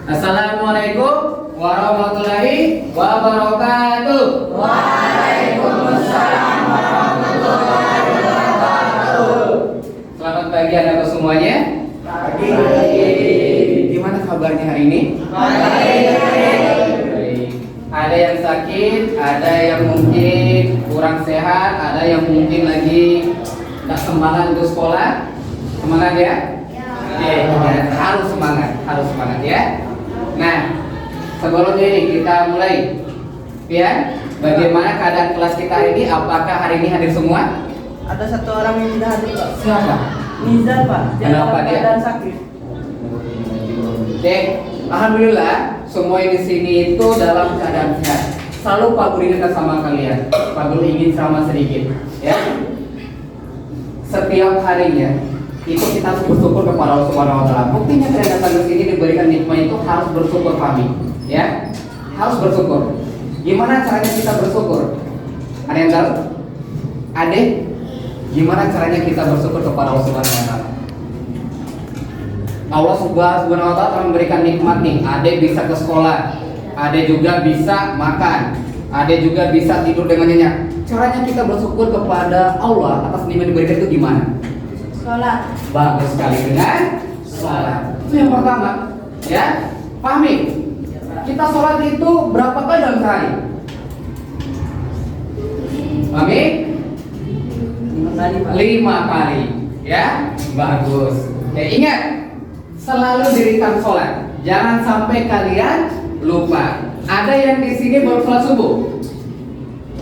Assalamualaikum warahmatullahi wabarakatuh. Waalaikumsalam warahmatullahi wabarakatuh. Selamat pagi anak semuanya. Pagi. Gimana kabarnya hari ini? Baik. Baik. Ada yang sakit, ada yang mungkin kurang sehat, ada yang mungkin lagi tidak semangat untuk sekolah. Semangat ya? Oke, harus semangat ya. Nah, sebelum ini kita mulai, ya. Bagaimana keadaan kelas kita hari ini? Apakah hari ini hadir semua? Ada satu orang yang tidak hadir, Pak. Siapa? Nizar, Pak. Dia Kenapa dalam dia? keadaan sakit. Oke, alhamdulillah semua yang di sini itu dalam keadaan sehat. Selalu Pak Guru ingatkan sama kalian. Pak Guru ingin ceramah sedikit, ya. Setiap harinya itu kita harus bersyukur kepada Allah Subhanahu wa taala. Buktinya kalian datang ke sini diberikan nikmat itu harus bersyukur kami, ya. Harus bersyukur. Gimana caranya kita bersyukur? Ada yang tahu? Adik, gimana caranya kita bersyukur kepada Allah Subhanahu wa taala? Allah Subhanahu wa taala telah memberikan nikmat nih. Adik bisa ke sekolah, adik juga bisa makan, adik juga bisa tidur dengan nyenyak. Caranya kita bersyukur kepada Allah atas nikmat yang diberikan itu gimana? Sholat. Bagus sekali dengan sholat. Itu yang pertama, ya. Pahami? Kita sholat itu berapa kali dalam sehari? Pahami? 5 kali, Pak. 5 kali, ya. Bagus. Oke, ingat, selalu dirikan sholat. Jangan sampai kalian lupa. Ada yang di sini baru sholat subuh.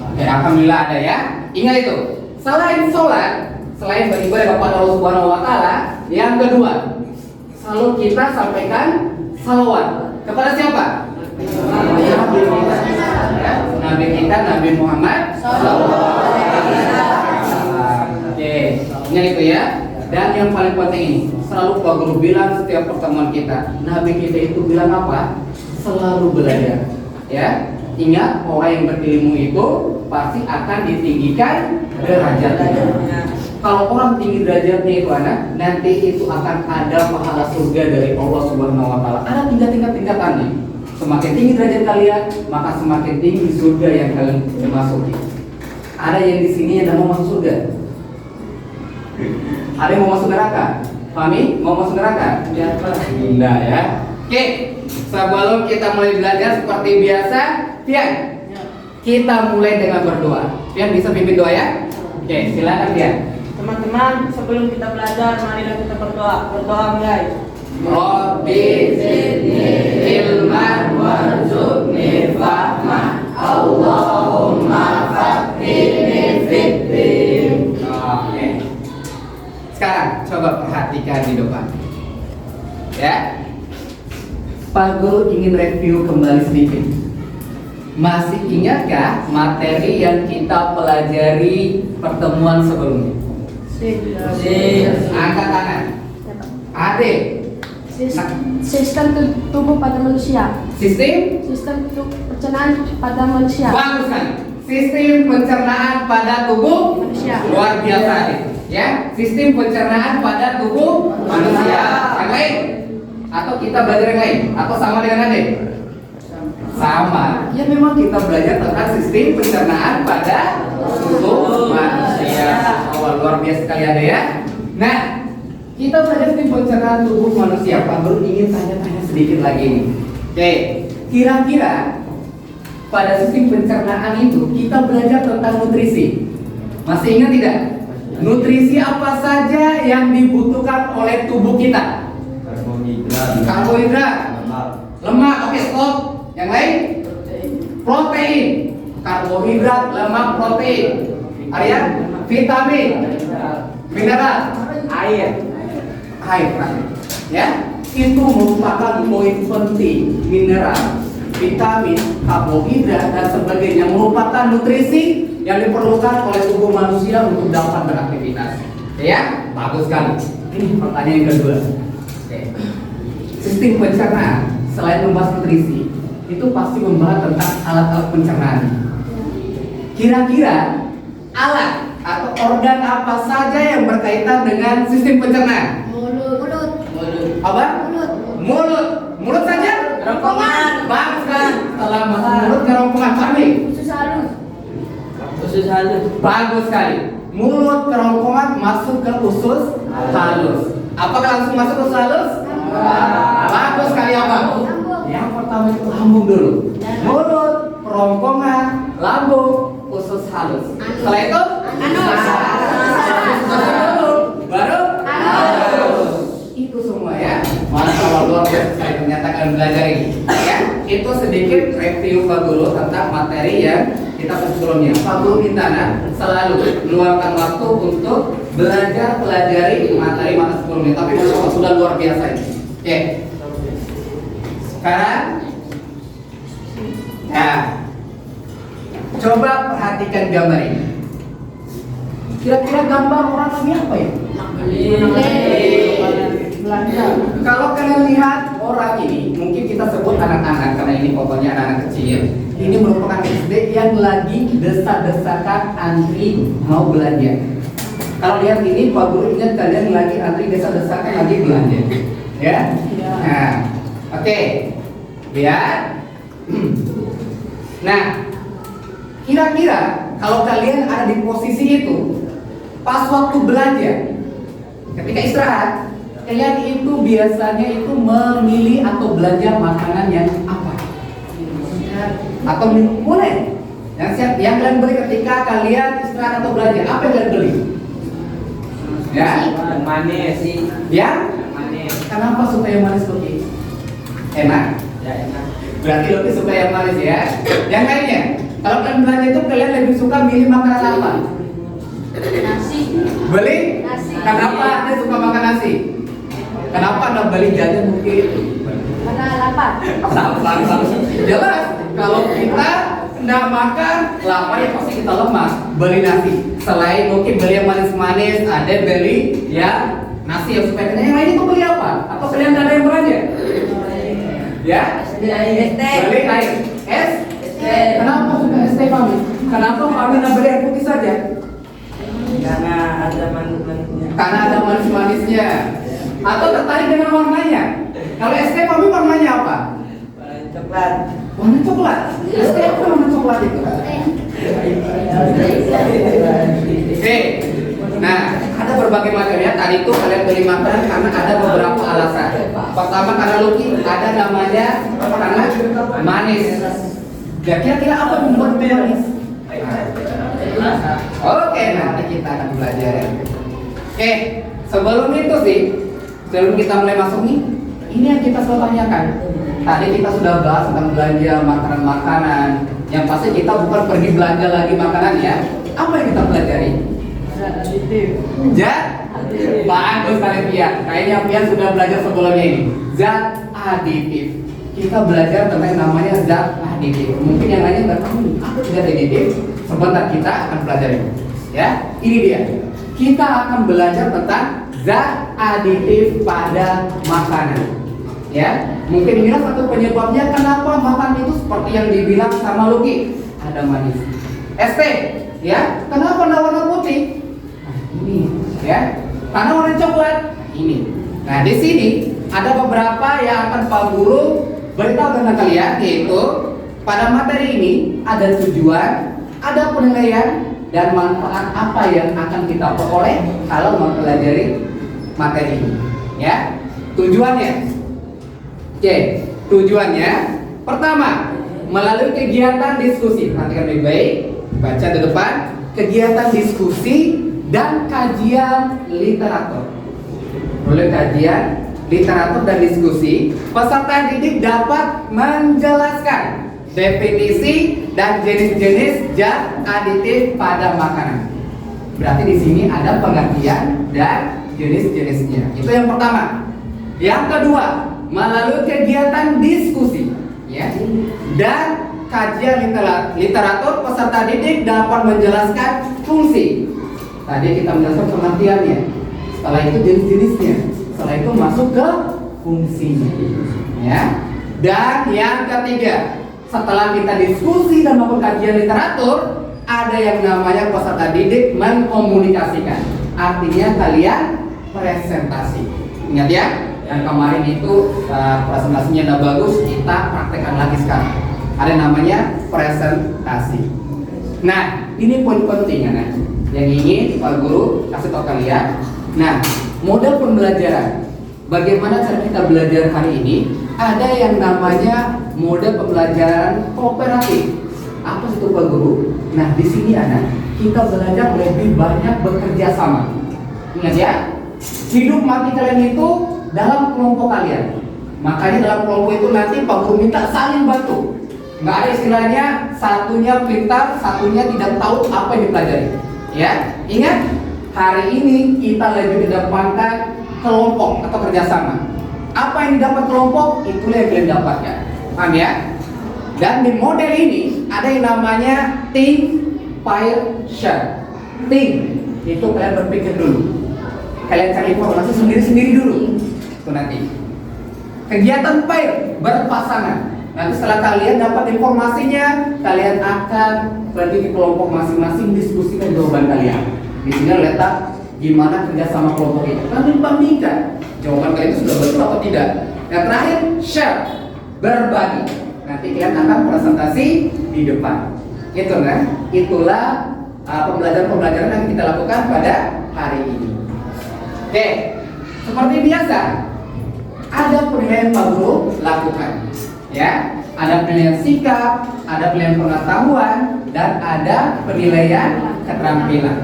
Oke, alhamdulillah ada ya. Ingat itu. Selain sholat, selain beribadah kepada Allah Subhanahu wa taala, yang kedua, selalu kita sampaikan salawat kepada siapa? Nabi kita, Nabi Muhammad sallallahu alaihi wasallam. Oke, ingat itu ya. Dan yang paling penting ini, selalu Pak Guru bilang setiap pertemuan kita, Nabi kita itu bilang apa? Selalu belajar. Ya, ingat orang yang berilmu itu pasti akan ditinggikan derajatnya. Kalau orang tinggi derajatnya itu anak, nanti itu akan ada pahala surga dari Allah Subhanahu wa taala. Ada tingkatannya. Semakin tinggi derajat kalian, maka semakin tinggi surga yang kalian masuki. Ada yang di sini yang mau masuk surga. Ada yang mau masuk neraka. Pahami? Mau masuk neraka? Ya, Pak. Tidak ya. Oke, sebelum kita mulai belajar seperti biasa, Pian, kita mulai dengan berdoa. Pian bisa pimpin doa ya? Oke, silakan Pian. Teman-teman, sebelum kita belajar, marilah kita berdoa. Berdoa mulai. Rabbi zidni ilman warzuqni fahma Allahumma faqihni fiddin. Oke. Sekarang coba perhatikan di depan. Ya. Pak Guru ingin review kembali sedikit. Masih ingatkah materi yang kita pelajari pertemuan sebelumnya? Angkat tangan. Adik. Sistem tubuh pada manusia. Sistem Pencernaan pada manusia. bagus kan? Sistem pencernaan pada tubuh Manusia. luar biasa nih. Ya, sistem pencernaan pada tubuh manusia. Yang lain? Atau kita belajar yang lain? Atau sama dengan adik? Sama. Ya memang kita belajar tentang sistem pencernaan pada tubuh manusia. Oh, luar biasa sekali ada ya. Nah, kita belajar sistem pencernaan tubuh manusia. Pak Guru ingin tanya-tanya sedikit lagi nih. Oke, kira-kira pada sistem pencernaan itu kita belajar tentang nutrisi. Masih ingat tidak? Nutrisi apa saja yang dibutuhkan oleh tubuh kita? Karbohidrat, lemak, oke stop. Yang lain? Protein, karbohidrat, lemak, protein. Arya, vitamin, mineral, air. Ya, itu merupakan poin penting. Mineral, vitamin, karbohidrat dan sebagainya merupakan nutrisi yang diperlukan oleh tubuh manusia untuk dapat beraktivitas. Ya, bagus sekali. Ini pertanyaan yang kedua. Oke. Sistem pencernaan selain membahas nutrisi, itu pasti membahas tentang alat-alat pencernaan. Kira-kira alat atau organ apa saja yang berkaitan dengan sistem pencernaan? Mulut. Apa? Mulut. Mulut saja? Kerongkongan. Bagus sekali. Setelah masuk mulut kerongkongan kami. Usus halus. Usus halus. Bagus sekali. Mulut kerongkongan masuk ke usus halus. Apakah langsung masuk ke usus halus? Bagus sekali apa? Yang pertama itu lambung dulu. Mulut, kerongkongan, lambung, usus halus. Setelah itu Anus. Usus dulu, baru anus. Itu semua ya. Masalah luar biasa sekali ternyata kalian belajar ini. Ya, itu sedikit review Pak Guru tentang materi yang kita sebelumnya. Pak Guru minta selalu meluangkan waktu untuk belajar pelajari materi sebelumnya. Tapi Masya Allah, sudah luar biasa ini. Oke. Sekarang, nah, coba perhatikan gambar ini. Kira-kira gambar orang ini apa ya? Kalau kalian lihat orang ini, mungkin kita sebut anak-anak karena ini fotonya anak-anak kecil. Ini merupakan SD yang lagi desak-desakan antri mau belanja. Kalau lihat ini, Pak Guru ingat kalian lagi antri desak-desakan lagi belanja, ya? Nah, oke, lihat. Nah, kira-kira kalau kalian ada di posisi itu, pas waktu belanja, ketika istirahat, kalian itu biasanya itu memilih atau belanja makanan yang apa? Atau minum boleh. Yang kalian beli ketika kalian istirahat atau belanja, apa yang kalian beli? Ya? Manis sih. Ya? Manis. Kenapa suka yang manis Loki? Enak? Ya enak. Berarti Loki suka yang manis ya? Yang lainnya? Kalau kalian belanja itu kalian lebih suka milih makanan apa? Nasi. Beli? Nasi. Kenapa Anda suka makan nasi? Kenapa Anda beli jajan mungkin? Karena lapar. Lapar. Jelas, kalau kita nggak makan, lapar ya pasti kita lemas. Beli nasi. Selain mungkin beli yang manis-manis, ada beli ya nasi yang supaya kenyang. Yang lain itu beli apa? Atau kalian nggak ada yang belanja? Ya? Beli air. Es? Kenapa suka es teh Fahmi? Kenapa Fahmi nggak beli air putih saja? Karena ada manis-manisnya. Karena ada manis-manisnya. Atau tertarik dengan warnanya? Kalau es teh Fahmi warnanya apa? Warna coklat. Warna coklat. Es teh apa warna coklat itu? Oke. Nah, ada berbagai macam ya. Tadi itu kalian beli makanan karena ada beberapa alasan. Pertama karena Lucky ada namanya karena manis. Ya, kira-kira apa yang membuat manis? Oke, nanti kita akan belajar ya. Oke, sebelum itu sih, sebelum kita mulai masuk nih, ini yang kita selalu tanyakan. Tadi kita sudah bahas tentang belanja makanan-makanan. Yang pasti kita bukan pergi belanja lagi makanan ya. Apa yang kita pelajari? Zat bagus kalian Pian. Kayaknya Pian sudah belajar sebelumnya ini. Zat aditif. Kita belajar tentang yang namanya zat aditif. Mungkin yang lainnya nggak tahu apa zat aditif. Sebentar kita akan pelajari. Ya, ini dia. Kita akan belajar tentang zat aditif pada makanan. Ya, mungkin inilah satu penyebabnya kenapa makan itu seperti yang dibilang sama Lucky, ada manis. ST, ya, kenapa warna putih? Nah, ini, ya, karena warna coklat. Ini. Nah, di sini ada beberapa yang akan Pak Guru beritahu tentang kalian, yaitu pada materi ini ada tujuan, ada penilaian, dan manfaat apa yang akan kita peroleh kalau mempelajari materi ini. Ya, tujuannya. Oke, tujuannya pertama melalui kegiatan diskusi. Perhatikan baik-baik, baca di depan. Kegiatan diskusi dan kajian literatur. Melalui kajian literatur dan diskusi, peserta didik dapat menjelaskan definisi dan jenis-jenis zat aditif pada makanan. Berarti di sini ada pengertian dan jenis-jenisnya. Itu yang pertama. Yang kedua, melalui kegiatan diskusi ya dan kajian literatur, peserta didik dapat menjelaskan fungsi. Tadi kita menjelaskan pengertiannya, setelah itu jenis-jenisnya, setelah itu masuk ke fungsinya ya. Dan yang ketiga, setelah kita diskusi dan melakukan kajian literatur, ada yang namanya peserta didik mengkomunikasikan. Artinya kalian presentasi. Ingat ya, yang kemarin itu presentasinya udah bagus, kita praktekkan lagi sekarang. Ada namanya presentasi. Nah, ini poin penting ya, yang ingin Pak Guru kasih tahu kalian. Nah, model pembelajaran. Bagaimana cara kita belajar hari ini? Ada yang namanya model pembelajaran kooperatif. Apa itu Pak Guru? Nah, di sini anak kita belajar lebih banyak bekerja sama. Ingat ya, hidup mati kalian itu dalam kelompok kalian. Makanya dalam kelompok itu nanti Pak Guru minta saling bantu. Nggak ada istilahnya satunya pintar, satunya tidak tahu apa yang dipelajari. Ya, ingat hari ini kita lebih kedepankan kelompok atau kerjasama. Apa yang didapat kelompok itulah yang kalian dapatkan. Paham ya? Dan di model ini ada yang namanya think, file, share. Think itu kalian berpikir dulu. Kalian cari informasi sendiri-sendiri dulu. Itu nanti. Kegiatan file berpasangan. Nanti setelah kalian dapat informasinya, kalian akan pergi ke kelompok masing-masing diskusikan jawaban kalian. Di sini letak gimana kerjasama kelompok itu. Kalian bandingkan jawaban kalian itu sudah betul atau tidak. Yang terakhir share, berbagi. Nanti kalian akan presentasi di depan. Itu kan? Itulah pembelajaran-pembelajaran yang kita lakukan pada hari ini. Oke, seperti biasa ada penilaian Pak Guru lakukan. Ya, ada penilaian sikap, ada penilaian pengetahuan, dan ada penilaian keterampilan.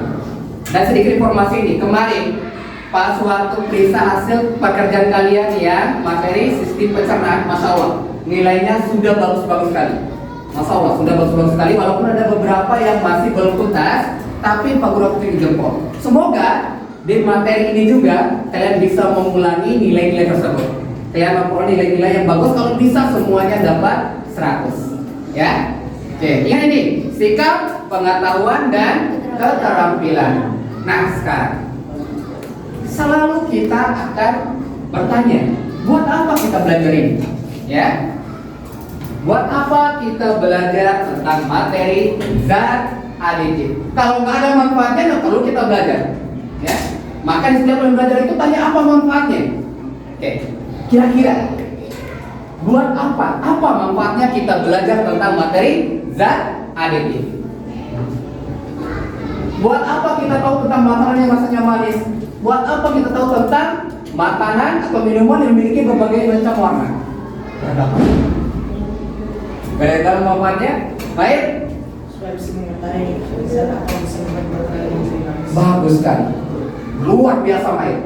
Dan sedikit informasi ini, kemarin pas waktu periksa hasil pekerjaan kalian ya, materi sistem pencernaan, Masya Allah, nilainya sudah bagus-bagus sekali. Masya Allah, sudah bagus-bagus sekali, walaupun ada beberapa yang masih belum tuntas, tapi Pak Guru aktifin jempol. Semoga di materi ini juga kalian bisa mengulangi nilai-nilai tersebut. Kalian memperoleh nilai-nilai yang bagus, kalau bisa semuanya dapat 100. Ya, oke, ingat ini sikap, pengetahuan, dan keterampilan. Nah, sekarang selalu kita akan bertanya, buat apa kita belajar ini? Ya, buat apa kita belajar tentang materi zat aditif? Kalau nggak ada manfaatnya, nggak perlu kita belajar. Ya, maka setiap kali belajar itu tanya apa manfaatnya. Oke, kira-kira buat apa? Apa manfaatnya kita belajar tentang materi zat aditif? Buat apa kita tahu tentang makanan yang rasanya manis? Buat apa kita tahu tentang makanan atau minuman yang memiliki berbagai macam warna? Gak ada manfaatnya? Baik? Supaya bisa mengetahui zat apa bisa membuat Bagus sekali. Luar biasa baik.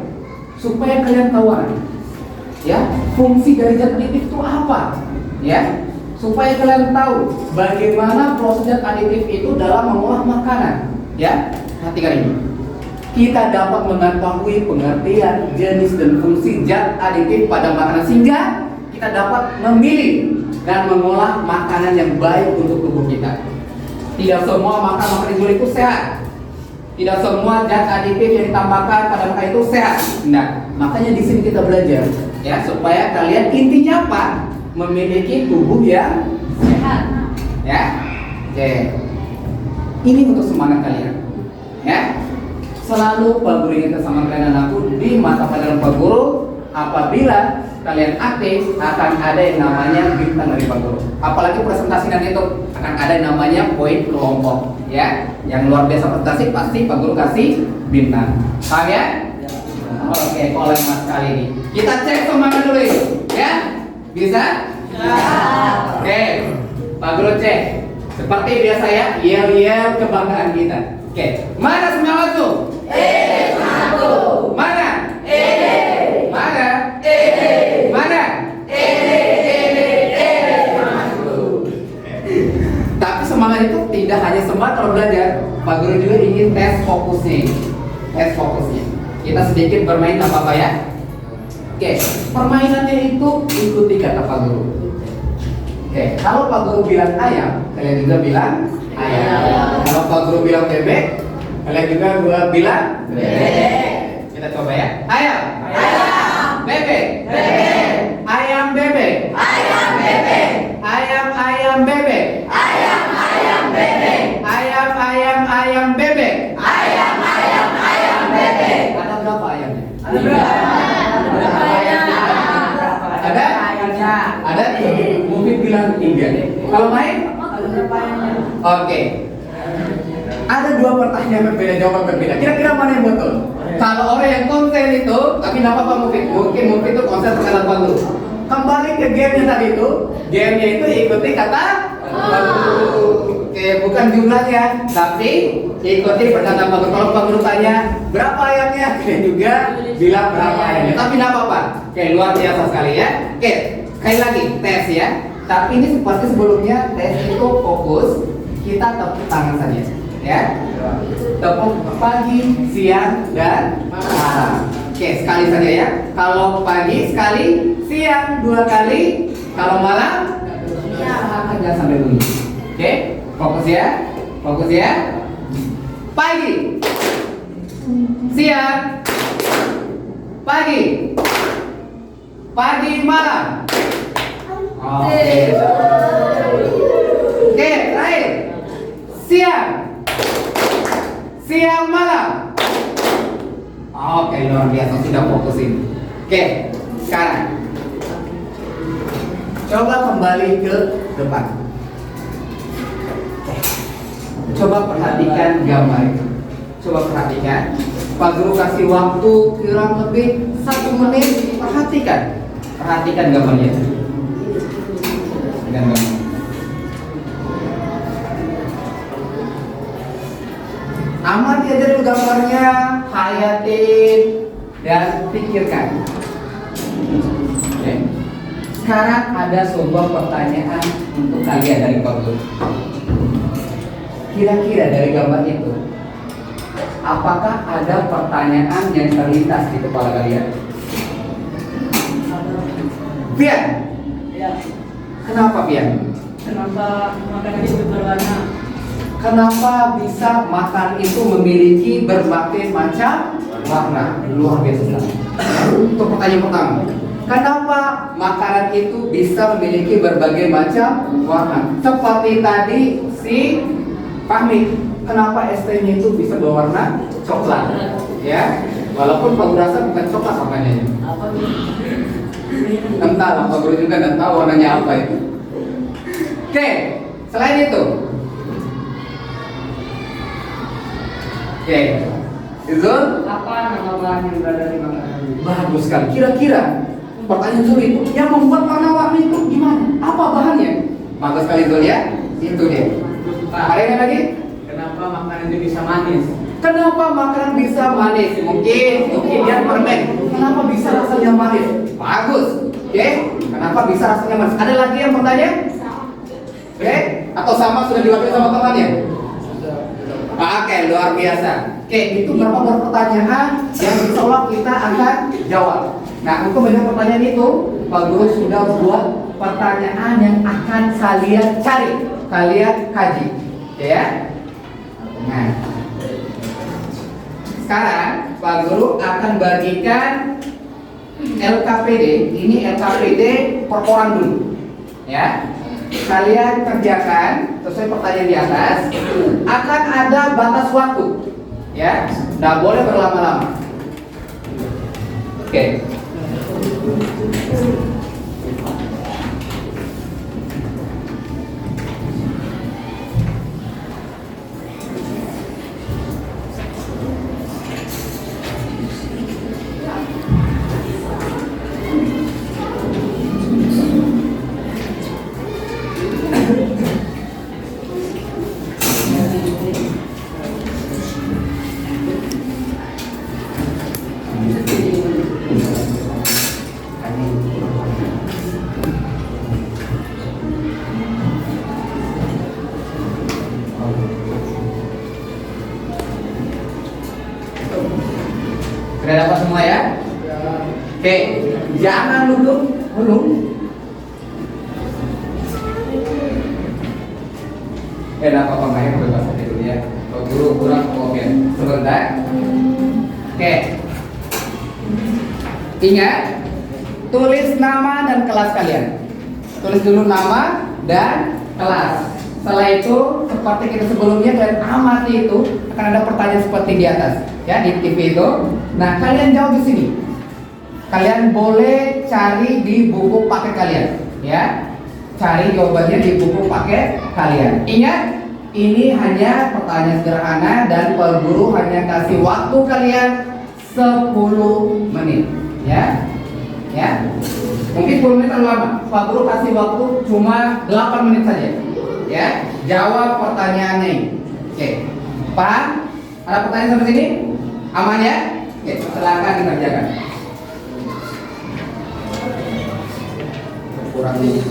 Supaya kalian tahu ya, fungsi dari zat aditif itu apa? Ya, supaya kalian tahu bagaimana proses zat aditif itu dalam mengolah makanan. Ya, perhatikan ini. Kita dapat mengetahui pengertian, jenis, dan fungsi zat aditif pada makanan sehingga kita dapat memilih dan mengolah makanan yang baik untuk tubuh kita. Tidak semua makanan yang itu sehat. Tidak semua zat aditif yang ditambahkan pada makanan itu sehat. Nah, makanya di sini kita belajar ya supaya kalian intinya apa? Memiliki tubuh yang sehat. Ya, oke. Ini untuk semangat kalian. Ya, selalu Pak Guru ingatkan sama kalian anakku di mata pelajaran Pak Guru, apabila kalian aktif akan ada yang namanya bintang dari Pak Guru. Apalagi presentasi nanti itu akan ada yang namanya poin kelompok. Ya, yang luar biasa presentasi pasti Pak Guru kasih bintang. Paham ya? Oke, oleh mas kali ini kita cek semangat dulu itu. Ya, bisa? Oke, Pak Guru cek. Seperti biasa ya, yel-yel kebanggaan kita. Oke, mana semangat tuh? Satu. Mana? Mana? Mana? Tapi semangat itu tidak hanya semangat kalau belajar. Pak Guru juga ingin tes fokusnya. Tes fokusnya. Kita sedikit bermain tak apa-apa ya. Oke, permainannya itu ikuti kata Pak Guru. Oke, kalau Pak Guru bilang ayam, kalian juga bilang ayam. Kalau Pak Guru bilang bebek, kalian juga bilang bebek. Kita coba ya. Ayam. Ayam. Bebek. Bebek. Ayam bebek. Ayam bebek. Ayam ayam bebek. Ayam ayam bebek. Ayam ayam ayam bebek. Ayam ayam ayam bebek. Ada berapa ayamnya? Ada berapa? Ada berapa ayam? Ada? Mufid bilang 3. Kalau main? Ada berapa yang? Oke. Ada 2 pertanyaan berbeda, jawaban berbeda. Kira-kira mana yang betul? Kalau orang yang konsen itu, tapi kenapa Pak Mufid? Mungkin Mufid itu konsen terkadang dulu. Kembali ke gamenya tadi itu, gamenya itu ikuti kata Oke, bukan jumlahnya, tapi ikuti perkataan Pak Guru. Kalau Pak Guru tanya berapa ayatnya, kita juga bilang berapa ayatnya. Tapi nggak apa-apa. Oke, luar biasa sekali ya. Oke, sekali lagi tes ya. Tapi ini seperti sebelumnya tes itu fokus kita tepuk tangan saja, ya. Tepuk pagi, siang, dan malam. Oke, sekali saja ya. Kalau pagi sekali, siang 2 kali, kalau malam jangan sampai bunyi. Oke, fokus ya. Fokus ya. Pagi, siang, pagi, pagi malam. Oke. Oke, terakhir. Siang, siang malam. Oke, luar biasa sudah fokusin. Oke, sekarang coba kembali ke depan. Coba perhatikan gambar itu. Coba perhatikan. Pak Guru kasih waktu kurang lebih 1 menit. Perhatikan. Perhatikan gambarnya. Gambar. Amati aja dulu gambarnya, hayatin dan pikirkan. Oke. Sekarang ada sebuah pertanyaan untuk kalian dari Pak Guru. Kira-kira dari gambar itu, apakah ada pertanyaan yang terlintas di kepala kalian? Pian, Ya. kenapa Pian? Kenapa makanan itu berwarna? Kenapa bisa makan itu memiliki berbagai macam warna? Luar biasa sekali. Untuk pertanyaan pertama, kenapa makanan itu bisa memiliki berbagai macam warna? Seperti tadi si Fahmi, kenapa es tehnya itu bisa berwarna coklat? Ya, walaupun Pak Guru rasa bukan coklat warnanya. Apa tuh? Entah, Pak Guru juga nggak tahu warnanya apa itu. Oke, selain itu, oke, Izul, Apa nama bahan yang berada di makanan ini? bagus sekali. Kira-kira pertanyaan sulit itu yang membuat warna-warni itu gimana? Apa bahannya? Bagus sekali Izul ya. Itu dia. Ada yang lagi? Kenapa makanan itu bisa manis? Kenapa makanan bisa manis? Mungkin dia permen. Kenapa bisa rasanya manis? Bagus. Oke. Kenapa bisa rasanya manis? Ada lagi yang bertanya? Oke. Atau sama sudah diwakili sama temannya? Oke, luar biasa. Oke, itu beberapa pertanyaan yang insya Allah kita akan jawab. Nah, untuk menjawab pertanyaan itu, Pak Guru sudah buat pertanyaan yang akan kalian cari, kalian kaji, ya. Nah, sekarang Pak Guru akan bagikan LKPD. Ini LKPD per orang dulu, ya. Kalian kerjakan sesuai pertanyaan di atas. Akan ada batas waktu, ya. Nggak boleh berlama-lama. Oke. Sudah dapat semua ya? Oke, jangan duduk dulu. Dapat apa main bebas dulu ya. Kalau guru kurang oke. Sebentar. Oke. Ingat, tulis nama dan kelas kalian. Tulis dulu nama dan kelas. Setelah itu, seperti kita sebelumnya kalian amati itu akan ada pertanyaan seperti di atas, ya di TV itu. Nah, kalian jawab di sini. kalian boleh cari di buku paket kalian, ya. Cari jawabannya di buku paket kalian. Ingat, ini hanya pertanyaan sederhana dan Pak Guru hanya kasih waktu kalian 10 menit, ya. Ya. Mungkin 10 menit terlalu lama. Pak Guru kasih waktu cuma 8 menit saja. Ya, jawab pertanyaannya ini. Oke. Paham? Ada pertanyaan sampai sini? Aman ya? Oke, silakan dikerjakan. Kurang ini.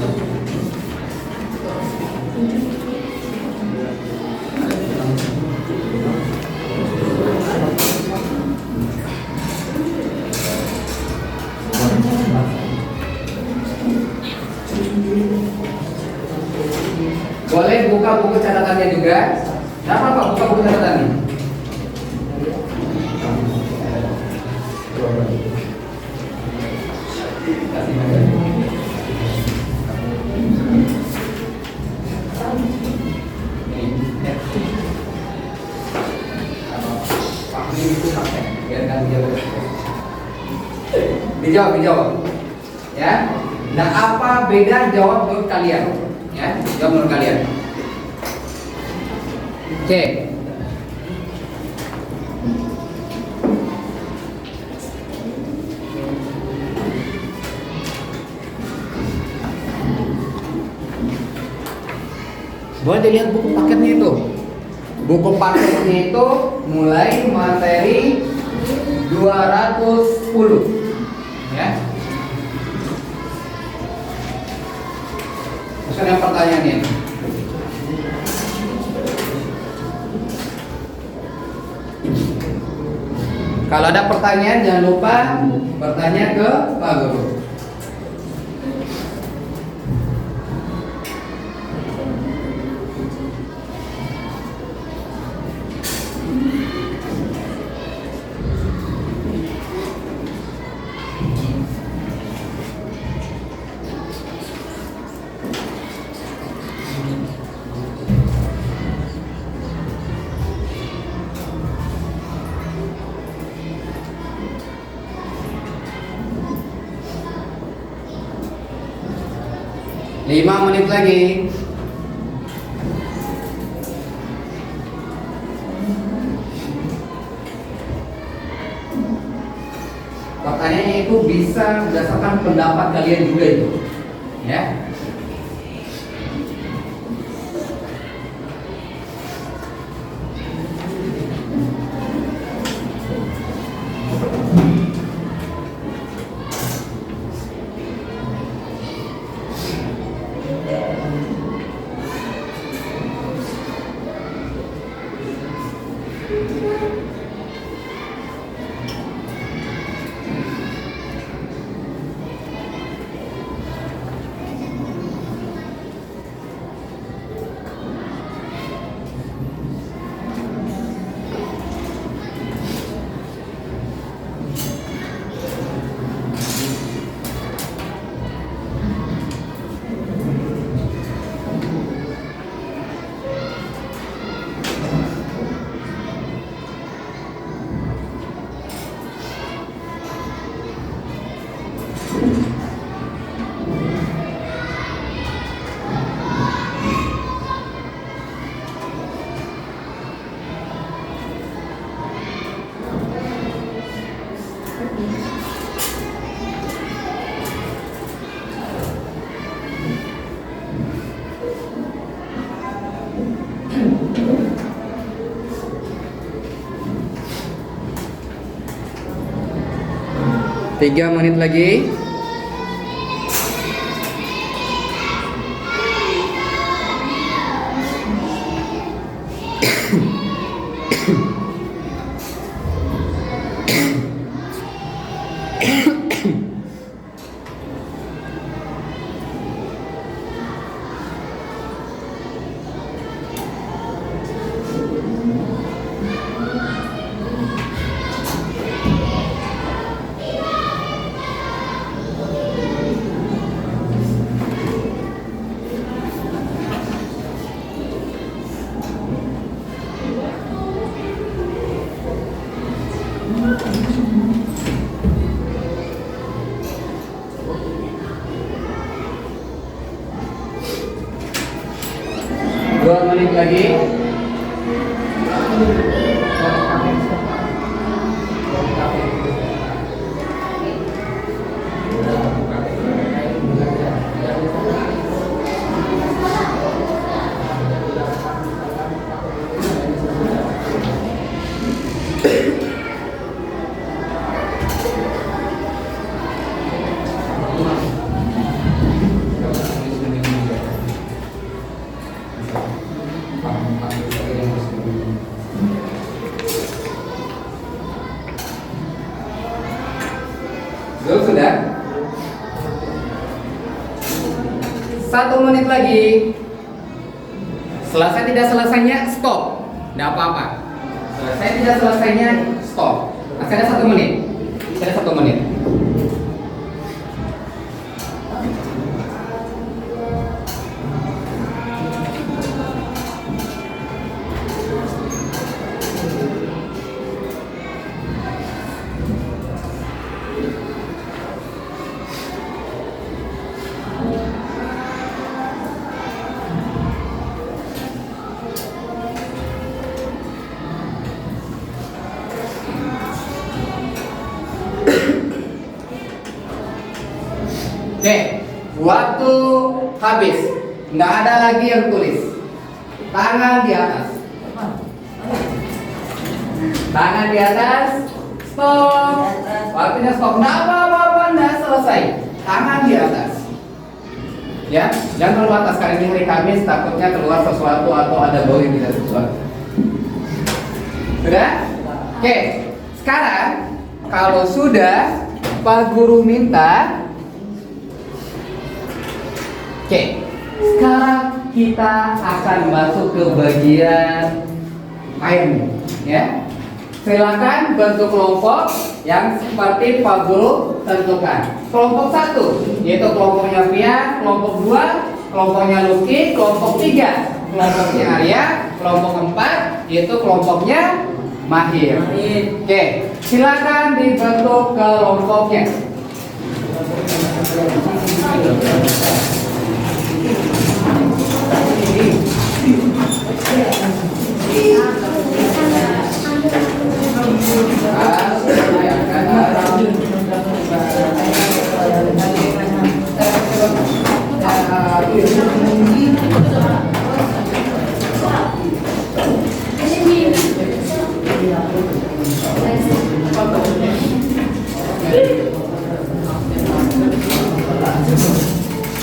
Boleh buka buku catatannya juga. Tidak apa-apa, buka buku catatannya. Dijawab. Ya. Nah, apa beda jawab menurut kalian? Ya, jawab menurut kalian. Oke. Boleh dilihat buku paketnya itu. Buku paketnya itu mulai materi 210. Ya. Sekarang pertanyaannya. Kalau ada pertanyaan jangan lupa bertanya ke Pak Guru. Lima menit lagi. Pertanyaannya itu bisa berdasarkan pendapat kalian juga itu, ya. Tiga menit lagi. 2 menit lagi. Sudah? 1 menit lagi. Selesai tidak selesainya stop. Tidak apa-apa. Selesai tidak selesainya stop. Masih ada 1 menit. Masih ada 1 menit. Oke, waktu habis. Nggak ada lagi yang tulis. Tangan di atas. Tangan di atas. Stop. Waktunya stop. Nggak apa-apa, nggak selesai. Tangan di atas. Ya, jangan keluar atas karena ini hari Kamis. Takutnya keluar sesuatu atau ada bau yang tidak sesuatu. Sudah? Oke, sekarang kalau sudah Pak Guru minta. Oke, sekarang kita akan masuk ke bagian lain, ya. Silakan bentuk kelompok yang seperti Pak Guru tentukan. Kelompok 1, yaitu kelompoknya Pia. Kelompok 2, kelompoknya Lucky. Kelompok 3, kelompoknya Arya. Kelompok 4, yaitu kelompoknya Mahir. Oke, silakan dibentuk kelompoknya.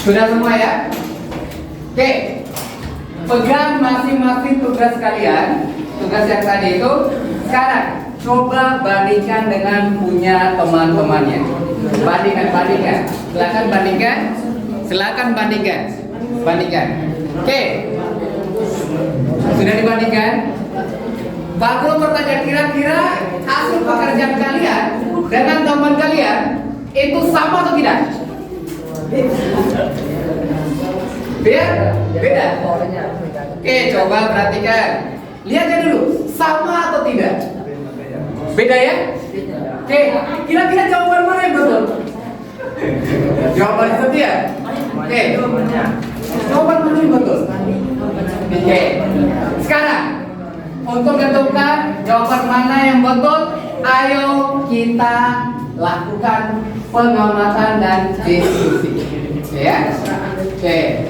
Sudah semua ya? Oke, pegang masing-masing tugas kalian. Tugas yang tadi itu. Sekarang coba bandingkan dengan punya teman-temannya. Bandingkan. Silakan bandingkan. Oke, sudah dibandingkan. Pak Guru bertanya, kira-kira hasil pekerjaan kalian dengan teman kalian itu sama atau tidak? Beda. Oke, coba perhatikan. Lihat aja dulu, sama atau tidak? Beda ya? Oke, kira-kira jawaban mana yang betul? Jawaban itu ya? Oke, jawaban mana yang betul? Oke, sekarang untuk menentukan jawaban mana yang betul, ayo kita lakukan pengamatan dan diskusi. Ya? Oke.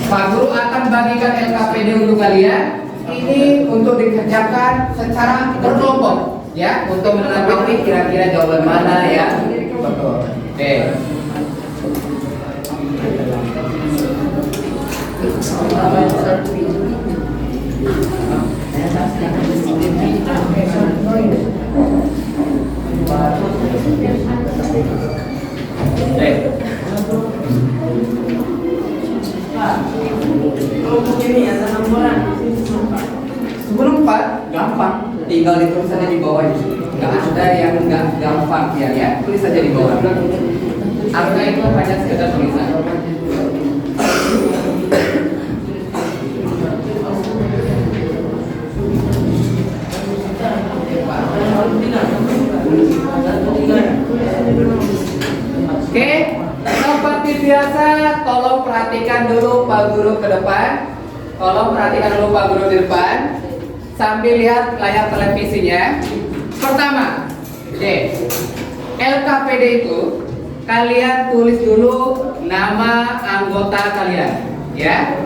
Pak Guru akan bagikan LKPD untuk kalian. Ini untuk dikerjakan secara berkelompok, ya, untuk menentukan kira-kira jawaban mana yang betul. Oke. Kelompok ini ada 6 orang. Sebelum 4 gampang, tinggal ditulis saja di bawah. Nggak ada yang nggak gampang ya, tulis saja di bawah. Angka itu hanya sekedar tulisan. Oke, seperti biasa, tolong perhatikan dulu Pak Guru ke depan. Tolong perhatikan dulu Pak Guru di depan sambil lihat layar televisinya. Pertama, LKPD itu kalian tulis dulu nama anggota kalian, ya.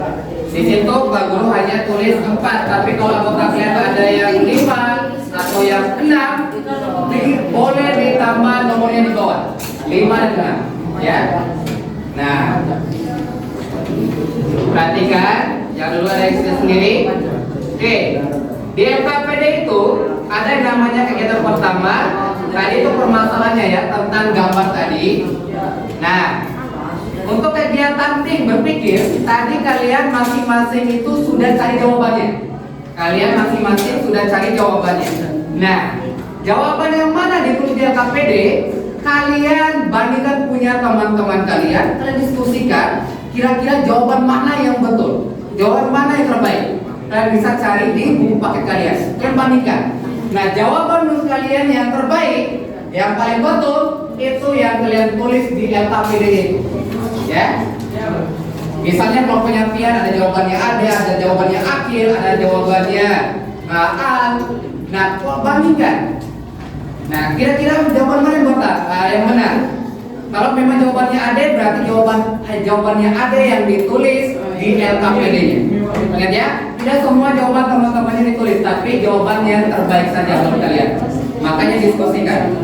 Di situ Pak Guru hanya tulis 4, tapi kalau anggota kalian ada yang 5 atau yang 6, boleh ditambah nomornya di bawah 5 dan 6, ya. Nah, perhatikan, yang dulu ada yang sendiri. Oke, di LKPD itu ada yang namanya kegiatan pertama. Tadi itu permasalahannya ya tentang gambar tadi. Nah, untuk kegiatan tim berpikir, tadi kalian masing-masing itu sudah cari jawabannya. Kalian masing-masing sudah cari jawabannya. Nah, jawaban yang mana ditulis di LKPD, kalian bandingkan punya teman-teman kalian diskusikan kira-kira jawaban mana yang betul, jawaban mana yang terbaik. Kalian bisa cari di buku paket kalian, kalian bandingkan. Nah, jawaban menurut kalian yang terbaik, yang paling betul, itu yang kalian tulis di LKPD itu, ya. Misalnya kalau penyampaian ada jawabannya ada jawabannya akhir, ada jawabannya A. Nah, bandingkan. Nah, kira-kira jawaban mana yang benar? Yang benar. Kalau memang jawabannya ada, berarti jawabannya ada yang ditulis di LKPD-nya. Ingat ya, tidak semua jawaban teman-temannya ditulis, tapi jawaban yang terbaik saja menurut kalian. Makanya diskusikan.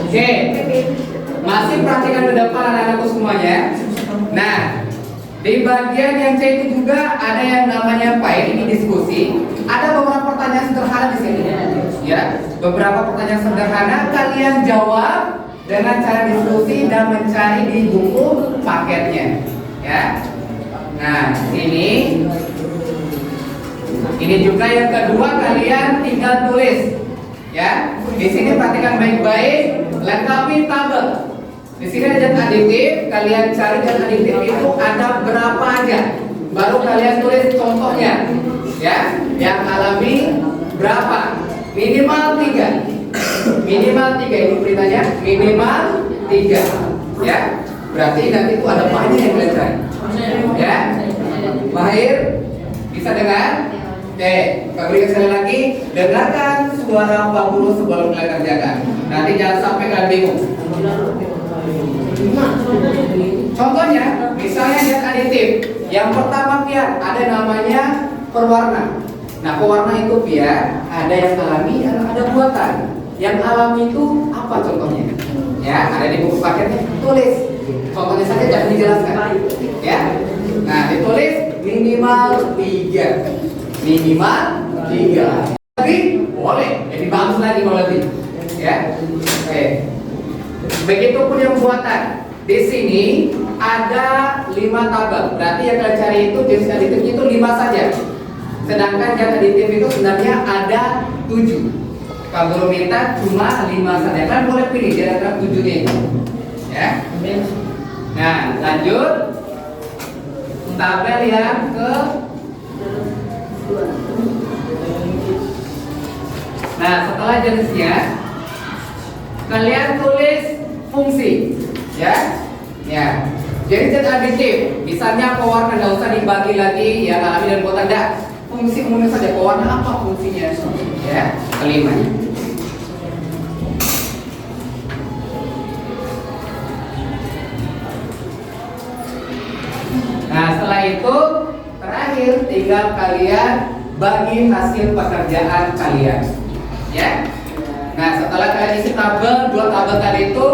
Oke, masih perhatikan ke depan anak-anakku semuanya. Nah, di bagian yang C itu juga ada yang namanya file, ini diskusi. Ada beberapa pertanyaan sederhana di sini. Ya, beberapa pertanyaan sederhana kalian jawab dengan cara diskusi dan mencari di buku paketnya. Ya. Nah, ini juga yang kedua kalian tinggal tulis. Ya, di sini perhatikan baik-baik, lengkapi tabel. Di sini ada zat aditif, kalian cari zat aditif itu ada berapa aja. Baru kalian tulis contohnya. Ya, yang alami berapa? Minimal 3. Minimal 3 ini perintahnya, minimal 3. Ya, berarti nanti itu ada banyak yang kalian cari. Ya, Mahir bisa dengar? Oke, Pak berikan sekali lagi, dengarkan suara Pak Guru sebelum kalian kerjakan. Nanti jangan sampai kalian bingung. Contohnya, misalnya zat aditif. Yang pertama Pian, ada namanya perwarna. Nah, pewarna itu Pian, ada yang alami, ada buatan. Yang alami itu apa contohnya? Ya, ada di buku paketnya. Tulis. Contohnya saja jangan dijelaskan. Ya. Nah, ditulis minimal 3. Minimal 3. Lebih boleh. Jadi bagus lagi kalau lebih. Ya. Oke. Begitupun yang buatan. Di sini ada 5 tabel. Berarti yang kalian cari itu jenis aditifnya itu 5 saja. Sedangkan zat aditif itu sebenarnya ada 7. Kalau Guru minta cuma 5 saja. Kan boleh pilih di antara 7-nya itu. Ya. Nah, lanjut. Tabel yang ke Nah, setelah jenisnya kalian tulis fungsi, ya. Ya. Jadi zat aditif, misalnya pewarna nggak usah dibagi lagi yang alami dan buatan, enggak. Fungsi umumnya saja, pewarna apa fungsinya? Ya, kelima. Nah, setelah itu terakhir tinggal kalian bagi hasil pekerjaan kalian. Ya. Nah, setelah kalian isi tabel, 2 tabel tadi itu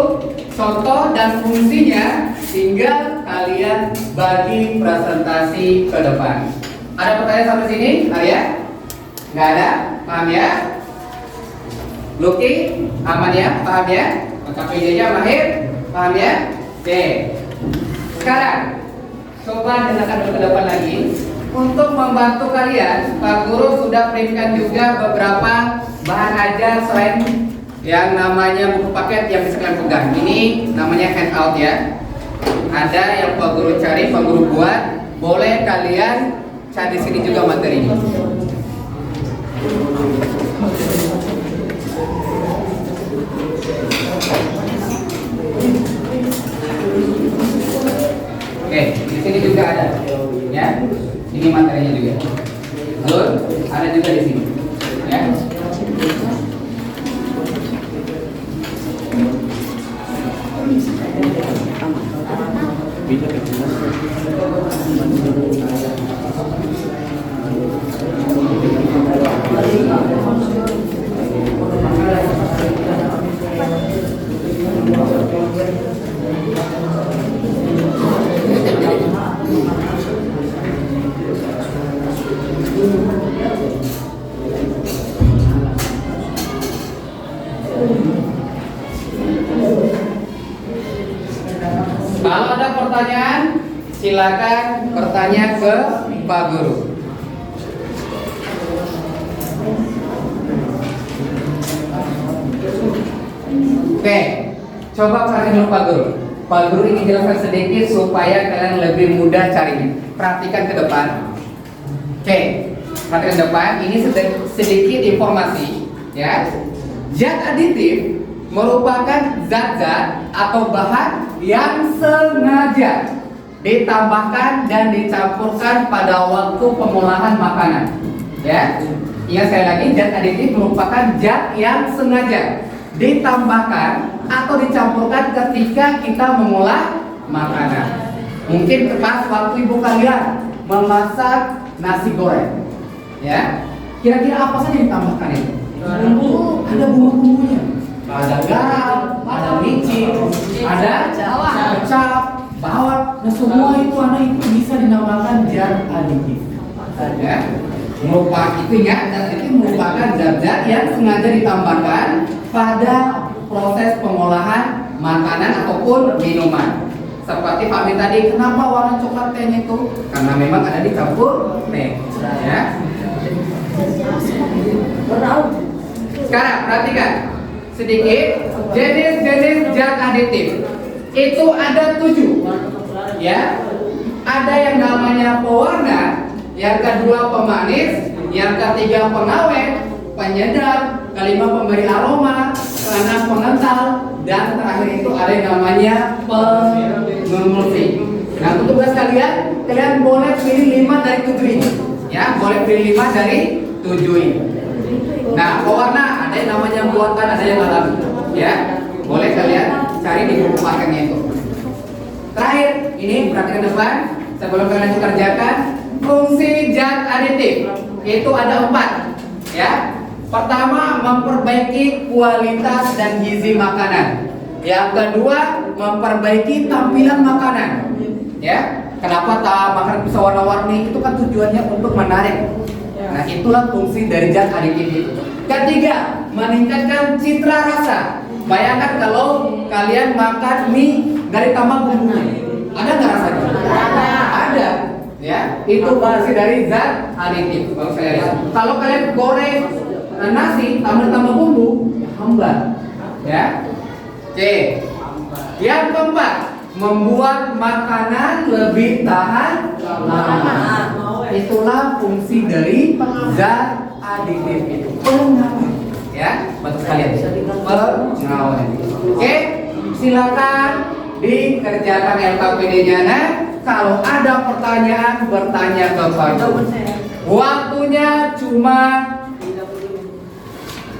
contoh dan fungsinya, tinggal kalian bagi presentasi ke depan. Ada pertanyaan sampai sini, Arya? Nggak ada? Paham ya? Lucky? Aman ya? Paham ya? KPJ-nya Mahir? Paham ya? Oke. Sekarang coba dengarkan ke depan lagi. Untuk membantu kalian, Pak Guru sudah printkan juga beberapa bahan ajar selain yang namanya buku paket yang bisa kalian pegang. Ini namanya handout ya. Ada yang Pak Guru cari, Pak Guru buat. Boleh kalian cari di sini juga materinya. Kalau ada pertanyaan, silakan bertanya ke Pak Guru. Oke, coba perhatikan dulu Pak Guru. Pak Guru ingin jelaskan sedikit supaya kalian lebih mudah carinya. Perhatikan ke depan. Oke, perhatikan ke depan. Ini sedikit informasi, ya. Zat aditif merupakan zat-zat atau bahan yang sengaja ditambahkan dan dicampurkan pada waktu pengolahan makanan. Ya, ingat sekali lagi, zat aditif merupakan zat yang sengaja ditambahkan atau dicampurkan ketika kita mengolah makanan. Mungkin pas waktu ibu kalian memasak nasi goreng, ya, kira-kira apa saja yang ditambahkan itu? Bumbu, ada bumbu-bumbunya. Ada garam, ada micin, ada kecap, bawang. Nah semua itu bisa dinamakan zat aditif. Ya, merupakan itu ya, zat aditif merupakan zat-zat yang sengaja ditambahkan pada proses pengolahan makanan ataupun minuman. Seperti Pak Min tadi, kenapa warna coklat tehnya itu? Karena memang ada dicampur teh. Ya. Sekarang perhatikan sedikit jenis-jenis zat aditif. Itu ada 7, ya. Ada yang namanya pewarna, yang kedua pemanis, yang ketiga pengawet, penyedap, kelima pemberi aroma, keenam pengental, dan terakhir itu ada yang namanya pengemulsi. Nah, untuk tugas kalian boleh pilih 5 dari 7 ini, ya, boleh pilih 5 dari 7 ini. Nah, pewarna ada yang namanya buatan, ada yang alami, ya. Boleh kalian cari di buku paketnya itu. Terakhir, ini perhatikan depan sebelum kalian kerjakan. Fungsi zat aditif itu ada 4, ya. Pertama, memperbaiki kualitas dan gizi makanan. Yang kedua, memperbaiki tampilan makanan, ya. Kenapa makanan bisa warna-warni? Itu kan tujuannya untuk menarik. Nah, itulah fungsi dari zat aditif itu. Ketiga, meningkatkan citra rasa. Bayangkan kalau kalian makan mie dari tambah bumbunya, ada nggak rasanya? Ada, ya. Itu fungsi dari zat aditif. Kalau kalian goreng nasi tambah bumbu, hambar, ya. Oke. Yang keempat, membuat makanan lebih tahan lama. Itulah fungsi dari zat aditif itu. Pengawetan, ya, buat sekalian. Pengawetan. Oke, silakan dikerjakan LKPD-nya. Nah, kalau ada pertanyaan bertanya ke Pak Guru. Waktunya cuma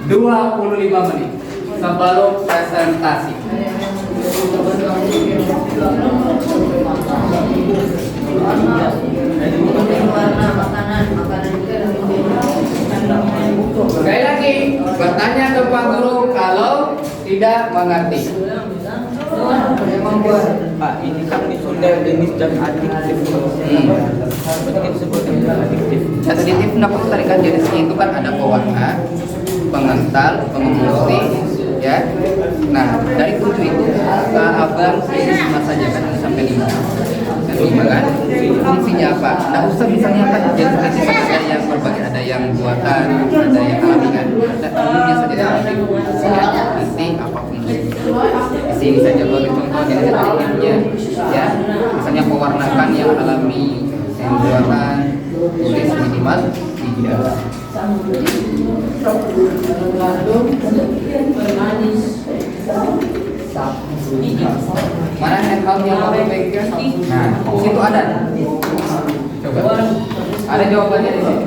25 menit sebelum presentasi. Sekali lagi, bertanya ke Pak Guru kalau tidak mengerti. Pak, ini kan sudah jenis zat aditif. Seperti disebut zat aditif. Zat aditif, kenapa tadi kan jenisnya itu kan ada pewarna, pengental, pengemulsi, ya. Nah, dari 7 itu abang pilih 5 saja kan, sampai 5. Dan 5 kan, fungsinya apa? Nah, usah misalnya kan jenis aditif ada yang berbagai, ada yang buatan, ada yang alami kan. Nah, umumnya saja aditif. Nanti apa fungsi? Di sini saja bagi contoh jenis aditifnya, ya. Misalnya pewarnakan yang alami, yang buatan, tulis minimal 3. Mana handphone yang kamu pegang? Nah, situ ada. Coba. Ada jawabannya di sini.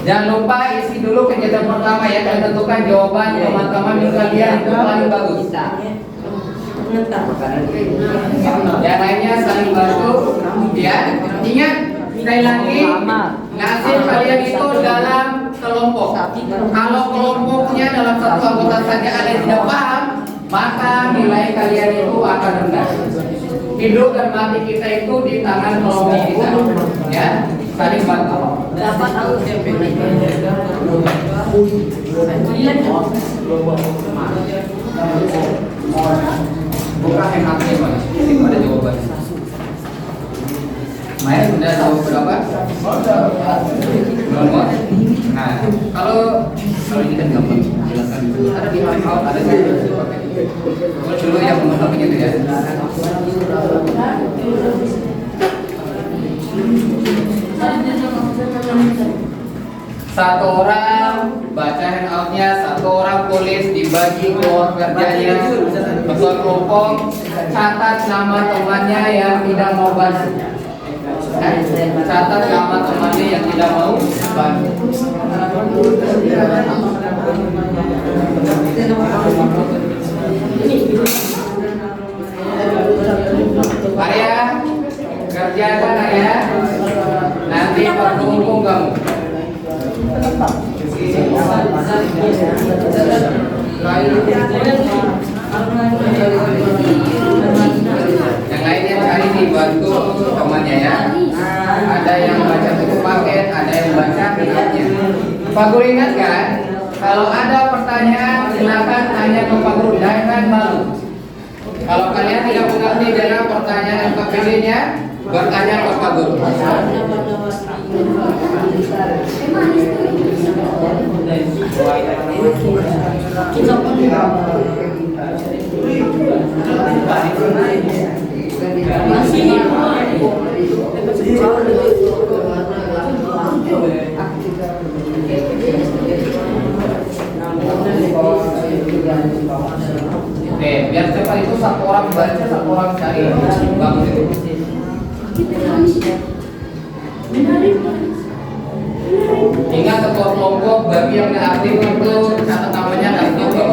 Jangan lupa isi dulu kegiatan pertama ya, dan tentukan jawaban teman-teman yang kalian itu paling bagus. Yang lainnya saling bantu. Ya, ingat sekali lagi, nasib kalian itu dalam kelompok. Kalau kelompoknya dalam satu anggota saja ada yang tidak paham, maka nilai kalian itu akan rendah. Hidup dan mati kita itu di tangan kelompok kita. Ya, saling bantu. Dapat aku Buka handphone Pak. Itu ada jawaban. Maya sudah tahu berapa? Belum. Nah, kalau ini kan gampang. Jelaskan dulu. Ada di handout, ada di dulu yang mengetahui itu ya. Satu orang baca handoutnya, satu orang tulis dibagi kelompok kerjanya, ketua kelompok catat nama temannya yang tidak mau bantu. Catat nama temannya yang tidak mau bantu. Arya, kerjakan Arya. Nanti berkumpul kamu. Yang lainnya cari dibantu temannya ya. Ada yang baca buku paket, ada yang baca kitabnya. Pak Guru ingatkan, kalau ada pertanyaan silakan tanya ke Pak Guru, jangan malu. Kalau kalian tidak mengerti dengan pertanyaan KPD-nya, bertanya ke Pak Guru. Oke, biar cepat itu satu orang baca, satu orang cari. Bagus itu. Ingat ketua kelompok bagi yang tidak aktif itu catat namanya dan itu.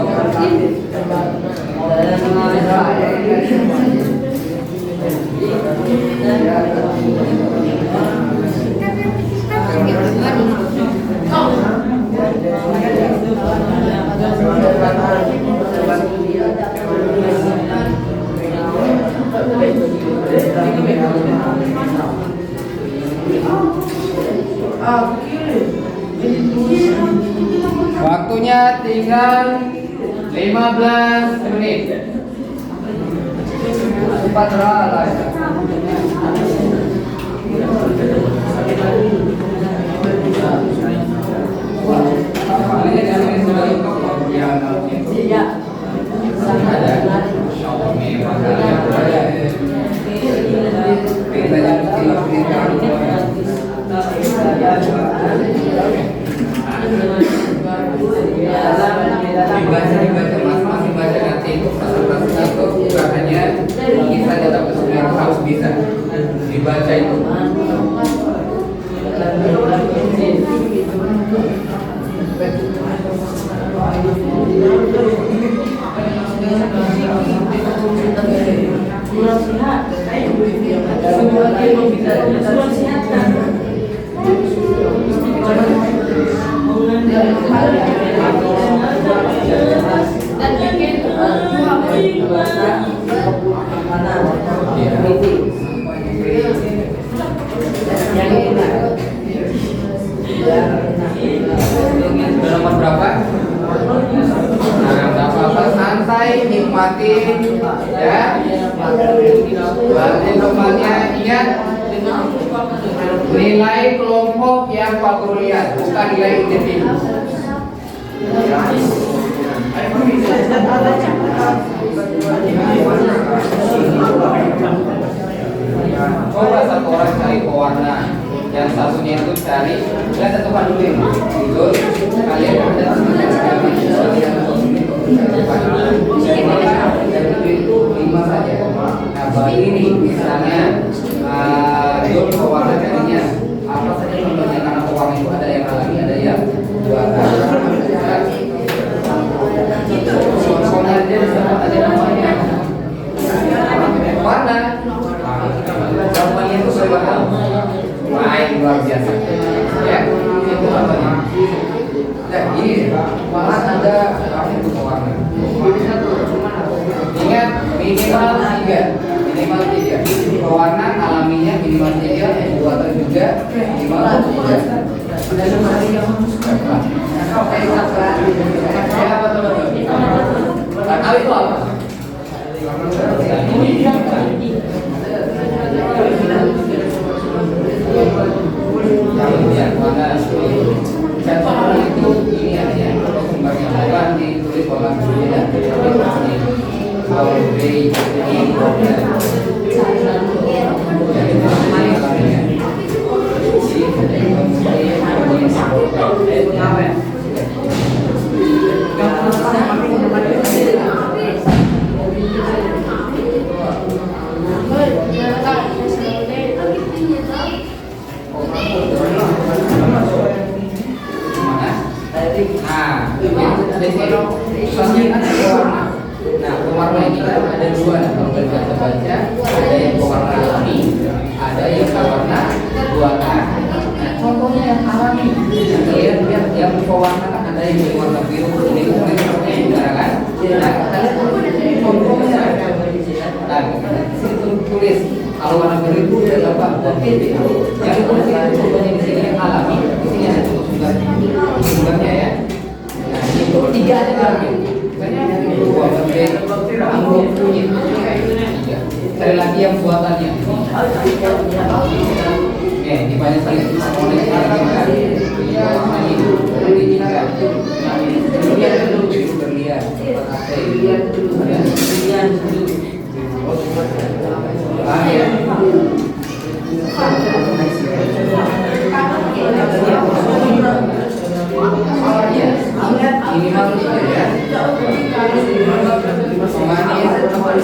Waktunya tinggal 15 menit. Cepat lah. Dibaca masing-masing baca nanti itu presentasi itu bukan hanya bisa dalam keseluruhan, harus bisa dibaca itu. Nomor berapa? Nah, nggak apa-apa, santai, nikmatin, ya. Berarti tempatnya ingat nilai kelompok yang Pak Guru lihat, bukan nilai individu. Coba satu orang cari pewarna, yang satunya itu cari, kita tentukan dulu ini. Itu kalian ada itu 5 saja. Nah, bagi ini misalnya dulu pewarna carinya apa saja contohnya, karena pewarna itu ada yang alami, ada yang Ya, betul-betul. Nakal itu apa? Ya, mana contoh itu ini aja. Kalau kembangnya bukan ditulis kolam berbeda, kalau B Nah, pewarna ini kan ada dua. Nah, kalau kita baca, ada yang pewarna alami, ada yang pewarna buatan. Nah, contohnya yang alami, kalian yang pewarna kan ada yang berwarna biru, kuning, seperti itu kan? Nah, kalian contohnya. Nah, situ tulis kalau warna biru itu ada apa? Oke, yang tulis itu contohnya di sini yang alami, di sini ada sumbernya ya. Nah, itu tiga aja lagi. Sekali lagi yang buatannya. Di banyak sekali ini maksudnya ya.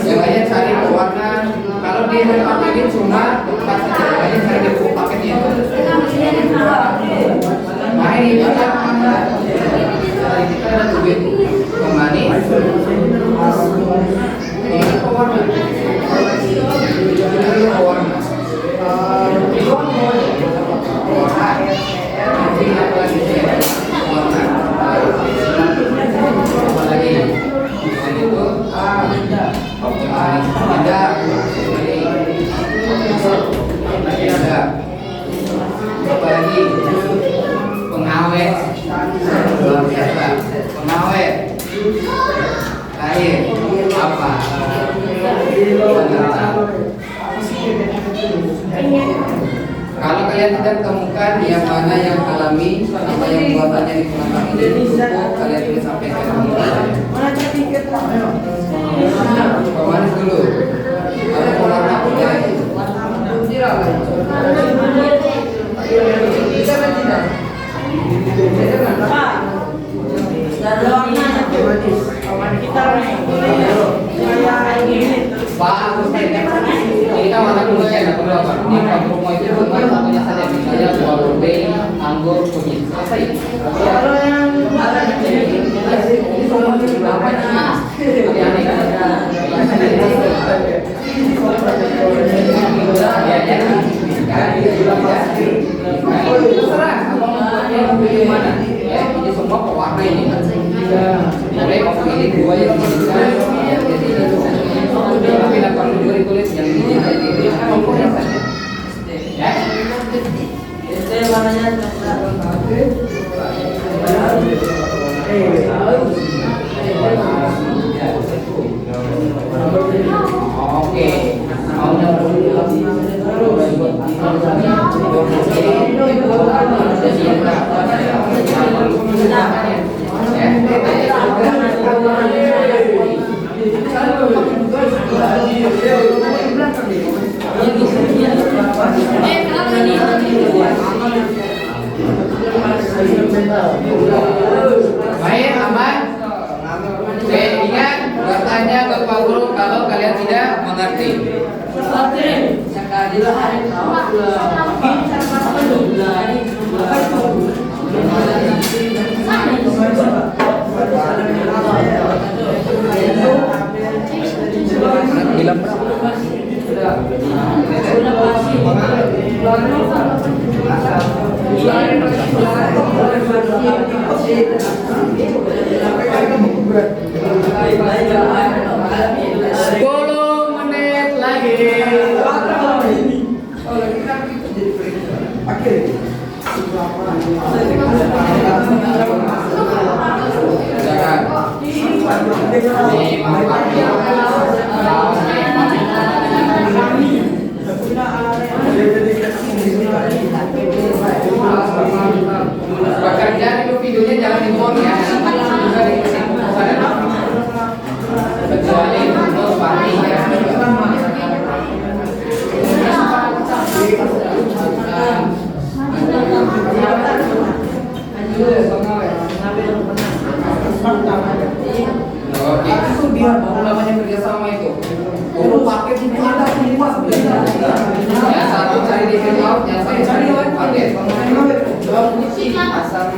Yang lainnya cari pewarna. Kalau di tempat ini cuma tempat saja. Yang lainnya cari di buku paketnya. Nah ini kita ada duit pemanis. Ini pewarna. Ini pewarna. Apalagi pengawet, pengawet, air, apa? Kalau kalian tidak temukan yang mana yang alami, apa yang buatannya digunakan ini cukup kalian tulis sampai ke pemanis dulu. Atau pewarna punya. Bagus ini kan warna kuning ya, nggak perlu apa. Di rumah itu cuma satunya saja, misalnya buah bombay, anggur, kunyit, selesai. Kalau yang ini semua itu berapa sih? Aneh kan? Terserah mau pilih mana. Ya, ini semua pewarna ini. Boleh mau pilih dua yang tapi tidak perlu ditulis yang ini contohnya saja. Ya. Itu warnanya Oke. Baik, aman. Oke, ingat bertanya ke Pak Guru kalau kalian tidak mengerti. Akhirnya itu videonya jangan di-on ya. Juga dikasih pupuk kecuali untuk padi ya. Oke, itu biar baru namanya kerjasama itu. Guru paket ini ada ya, satu cari di video, yang saya cari paket. Asam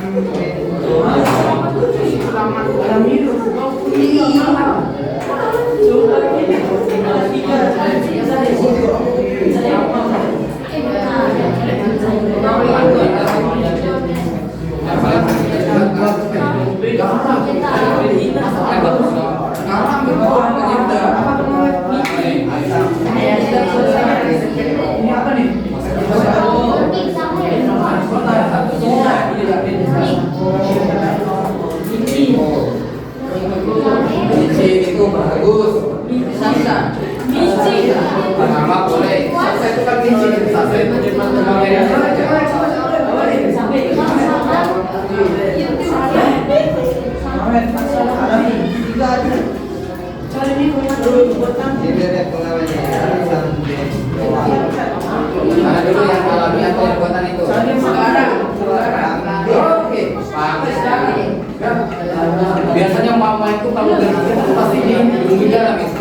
itu bagus. Pertama boleh. Saya itu kan biji, saya itu cuma dari mana dulu yang alami atau yang buatan itu? Oke, biasanya mama itu kalau dari pasti ini di dalam itu.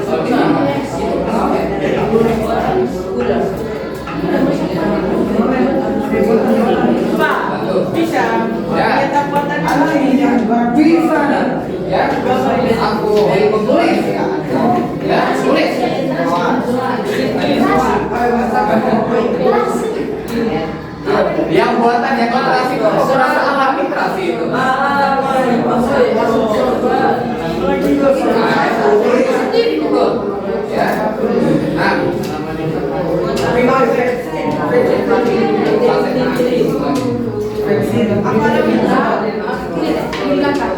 Bisa. Ya. Kita buatan Bisa. Ya. Aku ikut tulis. Ya, tulis. Yang buatan yang terasi itu rasa alami terasi itu. Ya. Nah.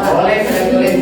Boleh tulis.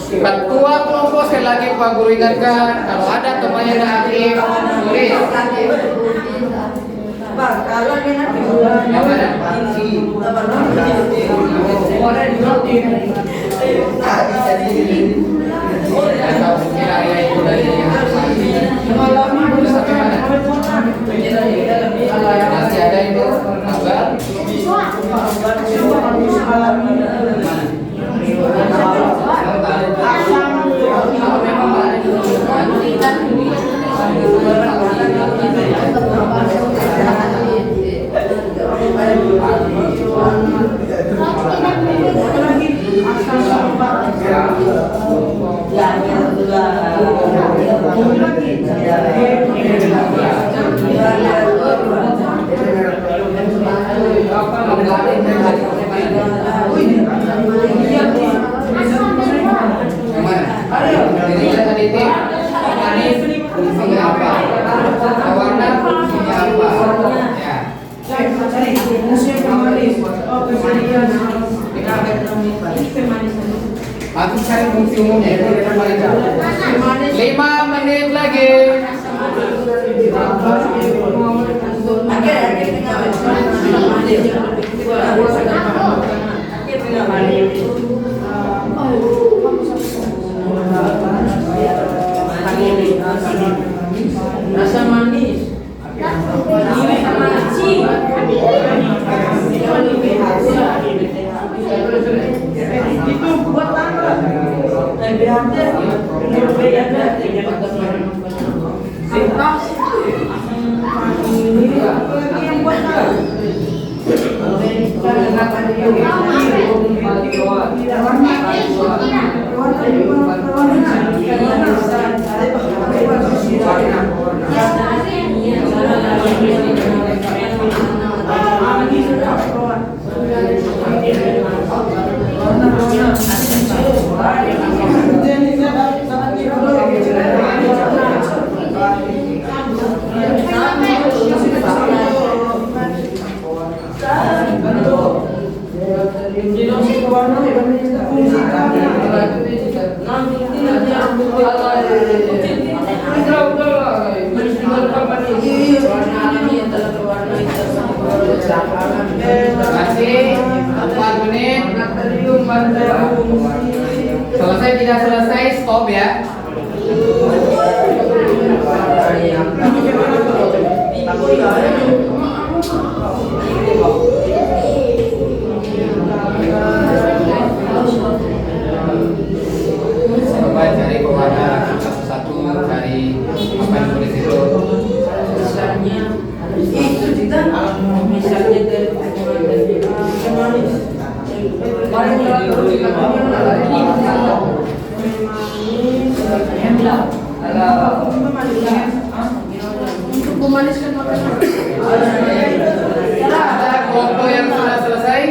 Ketua kelompok sekali lagi Pak Guru ingatkan, kalau ada temannya yang aktif, tulis. Pak, kalau dia nanti Yang mana? Atau mungkin area itu dari yang terus sampai mana? Masih ada itu gambar. Ini apa? Warna ini apa? Ya. Aku cari fungsi umumnya itu 5 menit lagi. Rasa manis. Itu buat apa? Biar Masih 4 menit. Selesai tidak selesai stop ya. Coba cari kemana satu-satu, cari apa yang tulis itu. Misalnya dari manis. Untuk memaniskan makanan. Ada kelompok yang sudah selesai.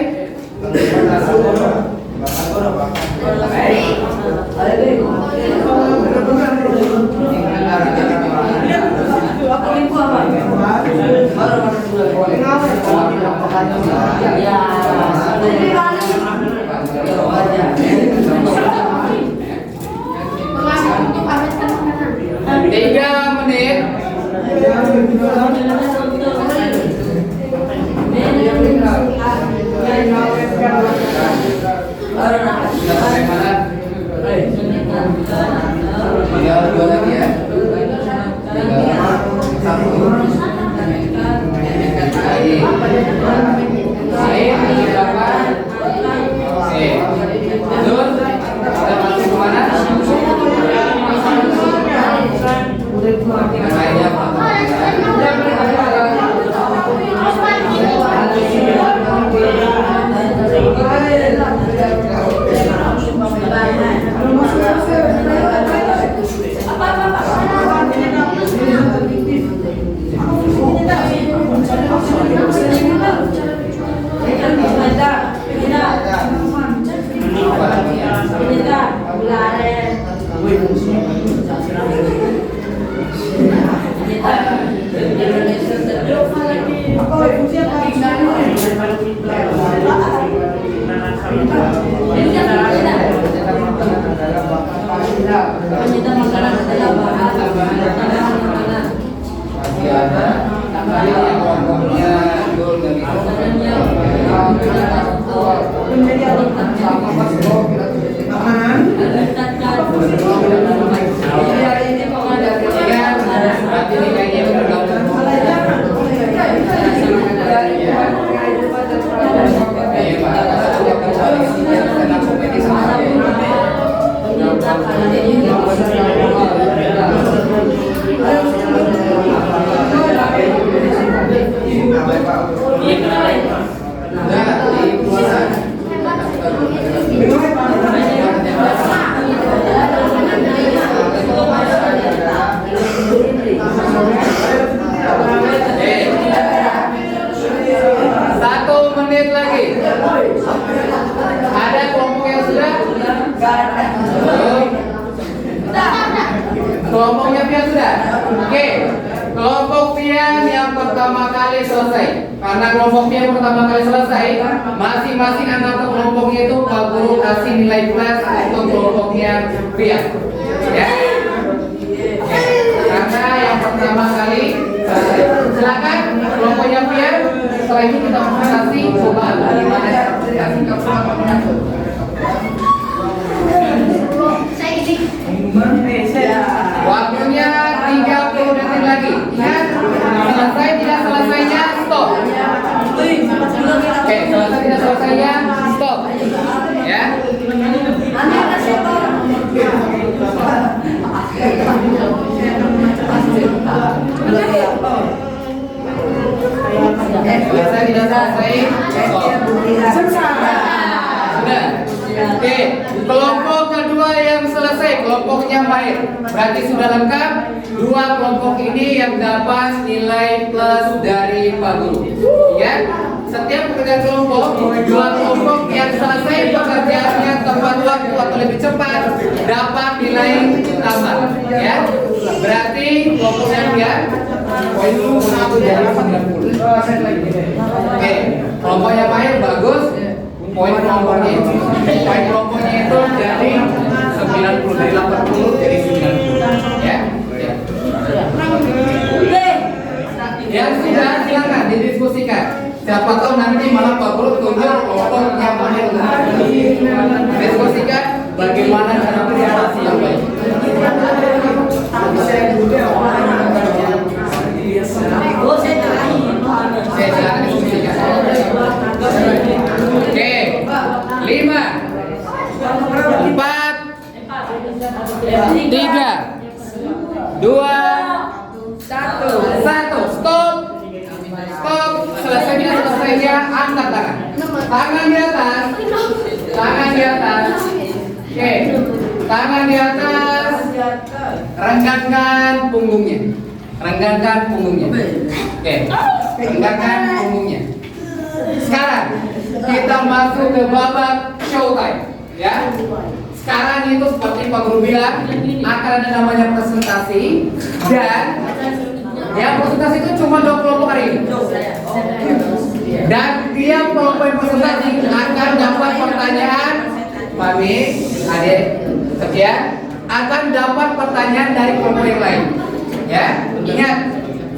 Memasak untuk awetkan makanan. 3 menit. Sudah sampai mana? Tinggal 2 lagi ya. Tinggal 1. Lagi. Baik, lagi berapa? Oke. Lanjut. Kita masuk kemana? Yang lainnya apa? Masih ada tadi yang kelompoknya Dul dan berarti nilainya bergabung. Iya Pak, karena kompetisi sama kelompoknya Pian sudah? Oke. Kelompok Pian yang pertama kali selesai. Karena kelompok Pian pertama kali selesai, masing-masing anggota kelompoknya itu Pak Guru kasih nilai plus untuk kelompoknya Pian. Ya. Karena yang pertama kali selesai. Silakan kelompoknya Pian. Setelah itu kita kasih coba bagaimana kasih ke waktunya 30 detik lagi. Ingat, selesai tidak selesainya stop. Oke, selesai tidak selesainya stop. Ya. Selesai tidak selesai stop. Sudah. Oke, kelompok kedua yang selesai, kelompoknya Mahir. Berarti sudah lengkap. Dua kelompok ini yang dapat nilai plus dari Pak Guru. Ya, setiap pekerjaan kelompok, dua kelompok yang selesai pekerjaannya tepat waktu atau lebih cepat dapat nilai tambah. Ya, berarti kelompoknya dia poin 1 dari 90. Oke, kelompoknya Mahir bagus. Poin kelompoknya itu dari 90 dari 80 jadi 90 ya. Yang sudah silakan didiskusikan. Siapa tahu nanti malah Pak Guru tunjuk kelompok yang mana untuk diskusikan bagaimana cara beradaptasi yang baik. Saya silakan diskusikan. Oke, 5, 4, 3, 2, 1, stop. Stop. Selesainya angkat tangan. Tangan di atas. Tangan di atas. Oke. Tangan di atas. Renggangkan punggungnya. Renggangkan punggungnya. Oke. Renggangkan punggungnya. Sekarang kita masuk ke babak showtime, ya. Sekarang itu seperti Pak Guru bilang akan ada namanya presentasi dan ya presentasi itu cuma 2 kelompok hari ini. Dan tiap kelompok yang presentasi akan dapat pertanyaan, Mami, Adik, sekian akan dapat pertanyaan dari kelompok yang lain. Ya, ingat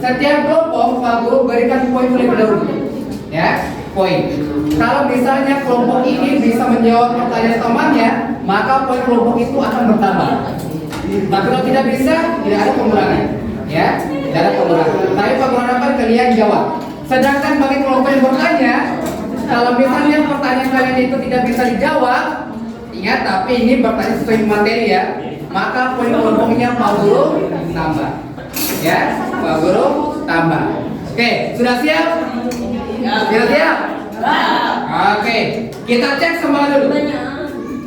setiap kelompok Pak Guru berikan poin terlebih dahulu. Ya, poin. Kalau misalnya kelompok ini bisa menjawab pertanyaan temannya, maka poin kelompok itu akan bertambah. Nah, kalau tidak bisa, tidak ada pengurangan. Ya, tidak ada pengurangan. Tapi Pak Guru harapkan kalian jawab. Sedangkan bagi kelompok yang bertanya, kalau misalnya pertanyaan kalian itu tidak bisa dijawab, ingat tapi ini bertanya sesuai materi ya, maka poin kelompoknya Pak Guru tambah. Ya, Pak Guru tambah. Oke, sudah siap? Sudah siap? Oke, kita cek semangat dulu.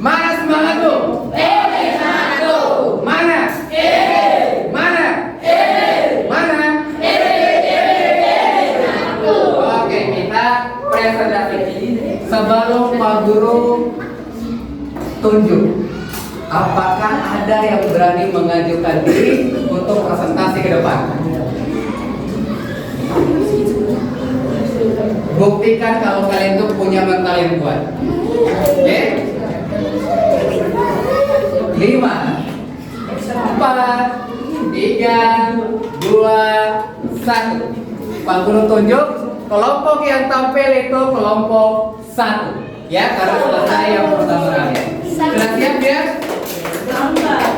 Mana semangat tuh? Mana? Mana? Mana? Oke, kita presentasi. Sebelum Pak Guru tunjuk, apakah ada yang berani mengajukan diri untuk presentasi ke depan? Buktikan kalau kalian tuh punya mental yang kuat. Oke? 5, 4, 3, 2, 1. Pak Guru tunjuk kelompok yang tampil itu kelompok 1. Ya, karena selesai yang pertama kali. Sudah siap ya? Kenapa?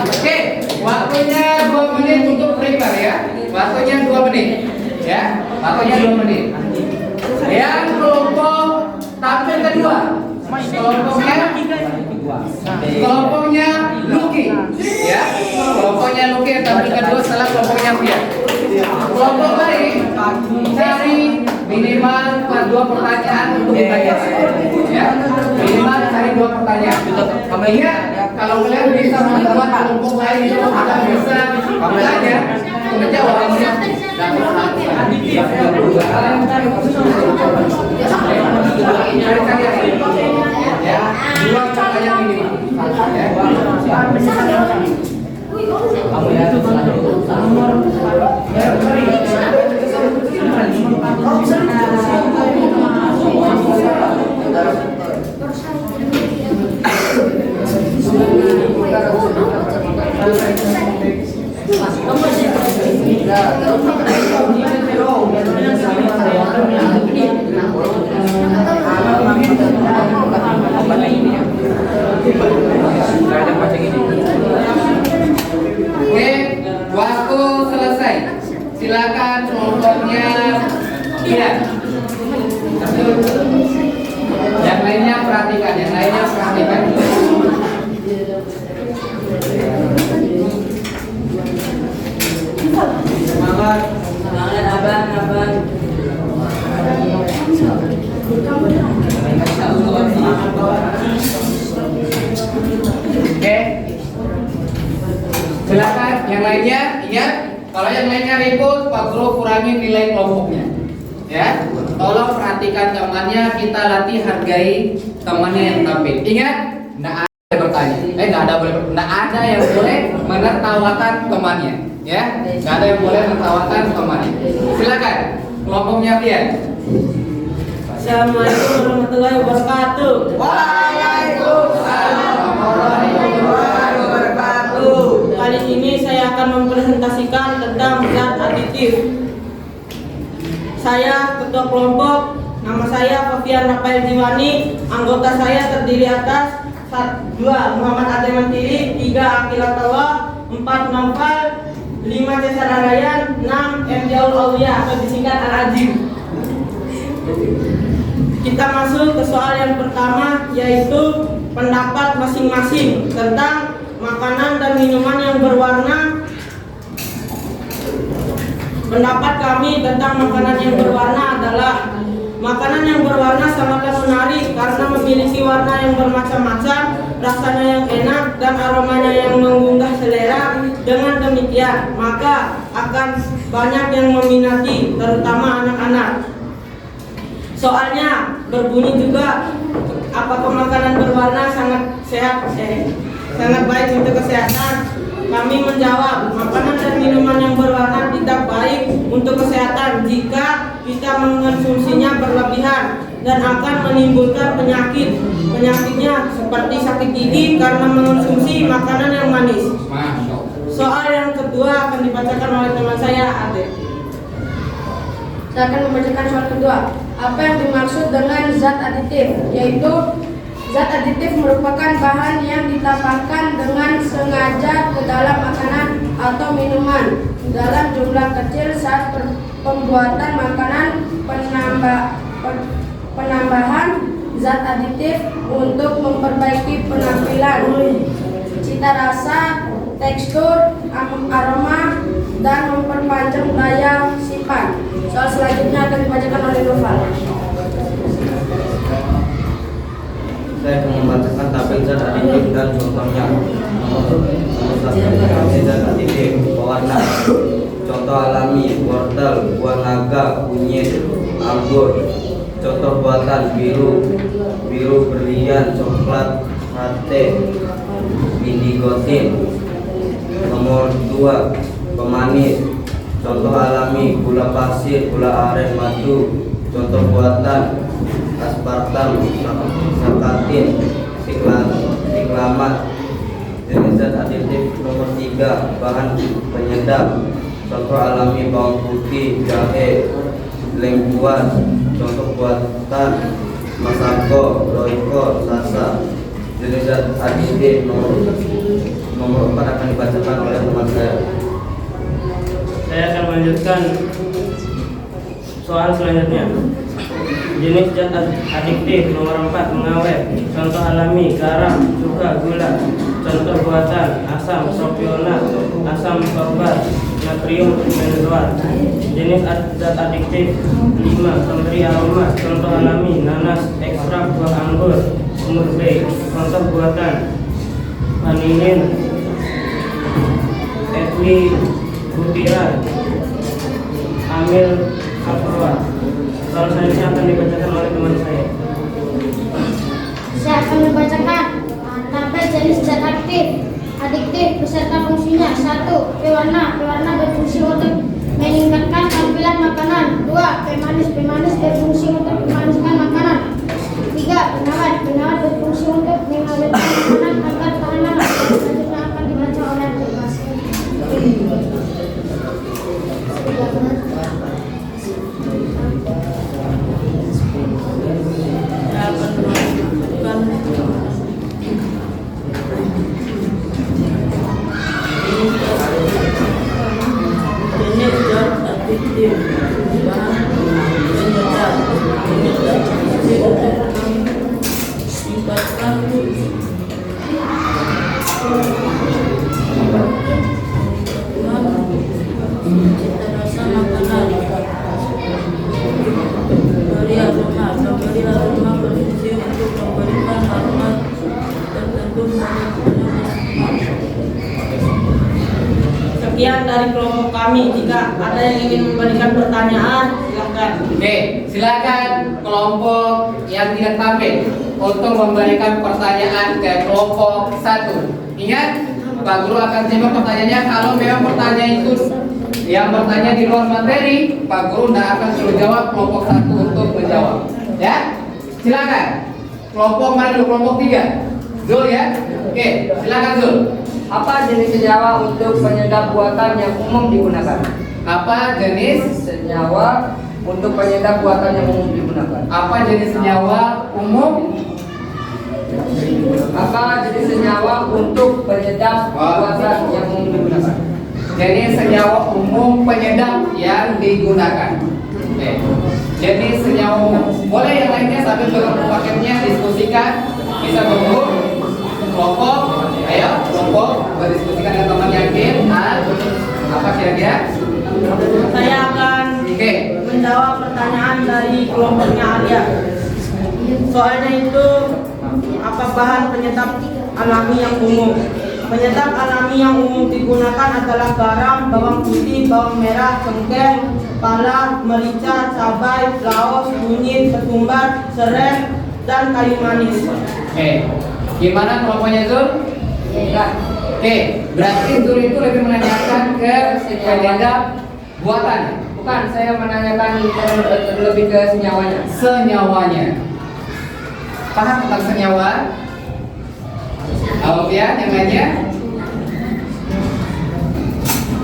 Oke, waktunya 2 menit untuk prepare ya. Waktunya 2 menit. Ya, waktunya 2 menit. Yang kelompok tampil kedua, kelompoknya Lucky, ya. Kelompoknya Lucky yang tampil kedua setelah kelompoknya Fiat. Kelompok lain cari minimal 2 pertanyaan untuk ditanyakan. Ya, minimal cari 2 pertanyaan. Ingat, kalau kalian bisa membuat kelompok lain itu akan bisa bertanya, menjawab. Oke, waktu selesai. Silakan kelompoknya iya. Yang lainnya perhatikan, yang lainnya perhatikan. Semangat, abang. Oke. Silakan yang lainnya ingat, kalau yang lainnya ribut, Pak Guru kurangi nilai kelompoknya. Ya, tolong perhatikan temannya, kita latih hargai temannya yang tampil. Ingat, tidak ada bertanya, tidak ada yang boleh menertawakan temannya. Ya, tidak ada yang boleh menertawakan temannya. Silakan, kelompoknya Pian. Assalamualaikum warahmatullahi wabarakatuh. Waalaikumsalam warahmatullahi wabarakatuh. Kali ini saya akan mempresentasikan tentang zat aditif. 1. saya ketua kelompok. Nama saya Fafian Rafael Jiwani. Anggota saya terdiri atas 2. Muhammad Ade Mantiri, 3. Akilatullah, 4. Naufal, 5. Cesar Arayan, 6. Mjaul Aulia atau disingkat Al-Azim. Kita masuk ke soal yang pertama, yaitu pendapat masing-masing tentang makanan dan minuman yang berwarna. Pendapat kami tentang makanan yang berwarna adalah makanan yang berwarna sangatlah menarik karena memiliki warna yang bermacam-macam, rasanya yang enak dan aromanya yang menggugah selera. Dengan demikian, maka akan banyak yang meminati, terutama anak-anak. Soalnya berbunyi juga, apakah makanan berwarna sangat sangat baik untuk kesehatan? Kami menjawab, makanan dan minuman yang berwarna tidak baik untuk kesehatan jika kita mengkonsumsinya berlebihan dan akan menimbulkan penyakit. Penyakitnya seperti sakit gigi karena mengkonsumsi makanan yang manis. Soal yang kedua akan dibacakan oleh teman saya, Ade. Saya akan membacakan soal kedua. Apa yang dimaksud dengan zat aditif? Yaitu zat aditif merupakan bahan yang ditambahkan dengan sengaja ke dalam makanan atau minuman dalam jumlah kecil saat pembuatan makanan. Penambahan zat aditif untuk memperbaiki penampilan, cita rasa, tekstur, aroma, dan memperpanjang daya simpan. Soal selanjutnya akan dibacakan oleh Noval. Saya akan membacakan tabel zat aditif dan contohnya. Nomor 1, zat aditif pewarna. Contoh alami: wortel, buah naga, kunyit, anggur. Contoh buatan: biru berlian, coklat, sate, indigotin. Nomor 2, pemanis. Contoh alami: gula pasir, gula aren, madu. Contoh buatan: aspartam, sakatin, siklamat. Jenis zat aditif nomor 3, bahan penyedap. Contoh alami: bawang putih, jahe, lengkuas. Contoh buatan: masako, roiko, sasa. Jenis zat aditif nomor 4 akan dibacakan oleh teman saya. Saya akan melanjutkan soal selanjutnya. Jenis zat adiktif nomor 4, mengawet. Contoh alami: garam, cuka, gula. Contoh buatan: asam propionat, asam sorbat, natrium benzoat. Jenis zat adiktif 5, pemberi aroma. Contoh alami: nanas, ekstrak buah anggur, murbe. Contoh buatan: vanilin, ethyl butiran, amil kapurwa. Soal selanjutnya akan dibacakan oleh teman saya. Saya akan membacakan tabel jenis zat adiktif beserta fungsinya. 1. Pewarna berfungsi untuk meningkatkan tampilan makanan. 2. Pemanis berfungsi untuk memaniskan makanan. 3. Pengawet berfungsi untuk mengawetkan makanan agar tahan lama. Selanjutnya akan dibaca oleh Mas. Sekian dari kelompok kami. Jika ada yang ingin memberikan pertanyaan, silakan. Oke, silakan kelompok yang tidak tampil untuk memberikan pertanyaan ke kelompok 1. Ingat, Pak Guru akan simak pertanyaannya. Kalau memang pertanyaan itu yang bertanya di luar materi, Pak Guru tidak akan suruh jawab, kelompok 1 untuk menjawab. Ya, silakan. Kelompok mana dulu? Kelompok 3. Zul ya. Oke, silakan Zul. Apa jenis senyawa untuk penyedap buatan yang umum digunakan? Apa jenis Senyawa untuk penyedap buatan yang umum digunakan. Apa jenis senyawa umum? Apa jenis senyawa untuk penyedap buatan yang umum digunakan? Jenis senyawa umum penyedap yang digunakan. Oke. Jenis senyawa umum. Boleh yang lainnya sambil pegang paketnya diskusikan, bisa berkumpul kelompok. Ayo kelompok berdiskusikan dengan teman yakin. Apa kira-kira? Saya akan Oke. menjawab pertanyaan dari kelompoknya Arya. Soalnya itu apa bahan penyedap alami yang umum? Penyedap alami yang umum digunakan adalah garam, bawang putih, bawang merah, cengkeh, pala, merica, cabai, laos, kunyit, ketumbar, serai, dan kayu manis. Oke. Gimana kelompoknya Zul? Oke. Berarti Zul itu lebih menanyakan ke penyedap buatan. Bukan, saya menanyakan lebih ke senyawanya. Senyawanya. Paham tentang senyawa? Alfian, yang lainnya?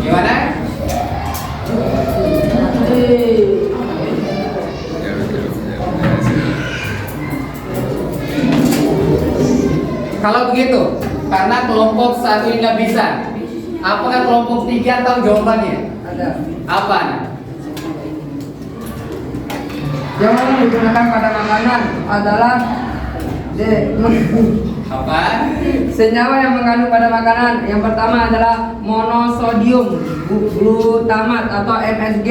Gimana? Kalau begitu, karena kelompok satu ini nggak bisa, apakah kelompok 3 tahu jawabannya? Ada. Apa? Yang digunakan pada makanan adalah Apa? senyawa yang mengandung pada makanan. Yang pertama adalah monosodium glutamat atau MSG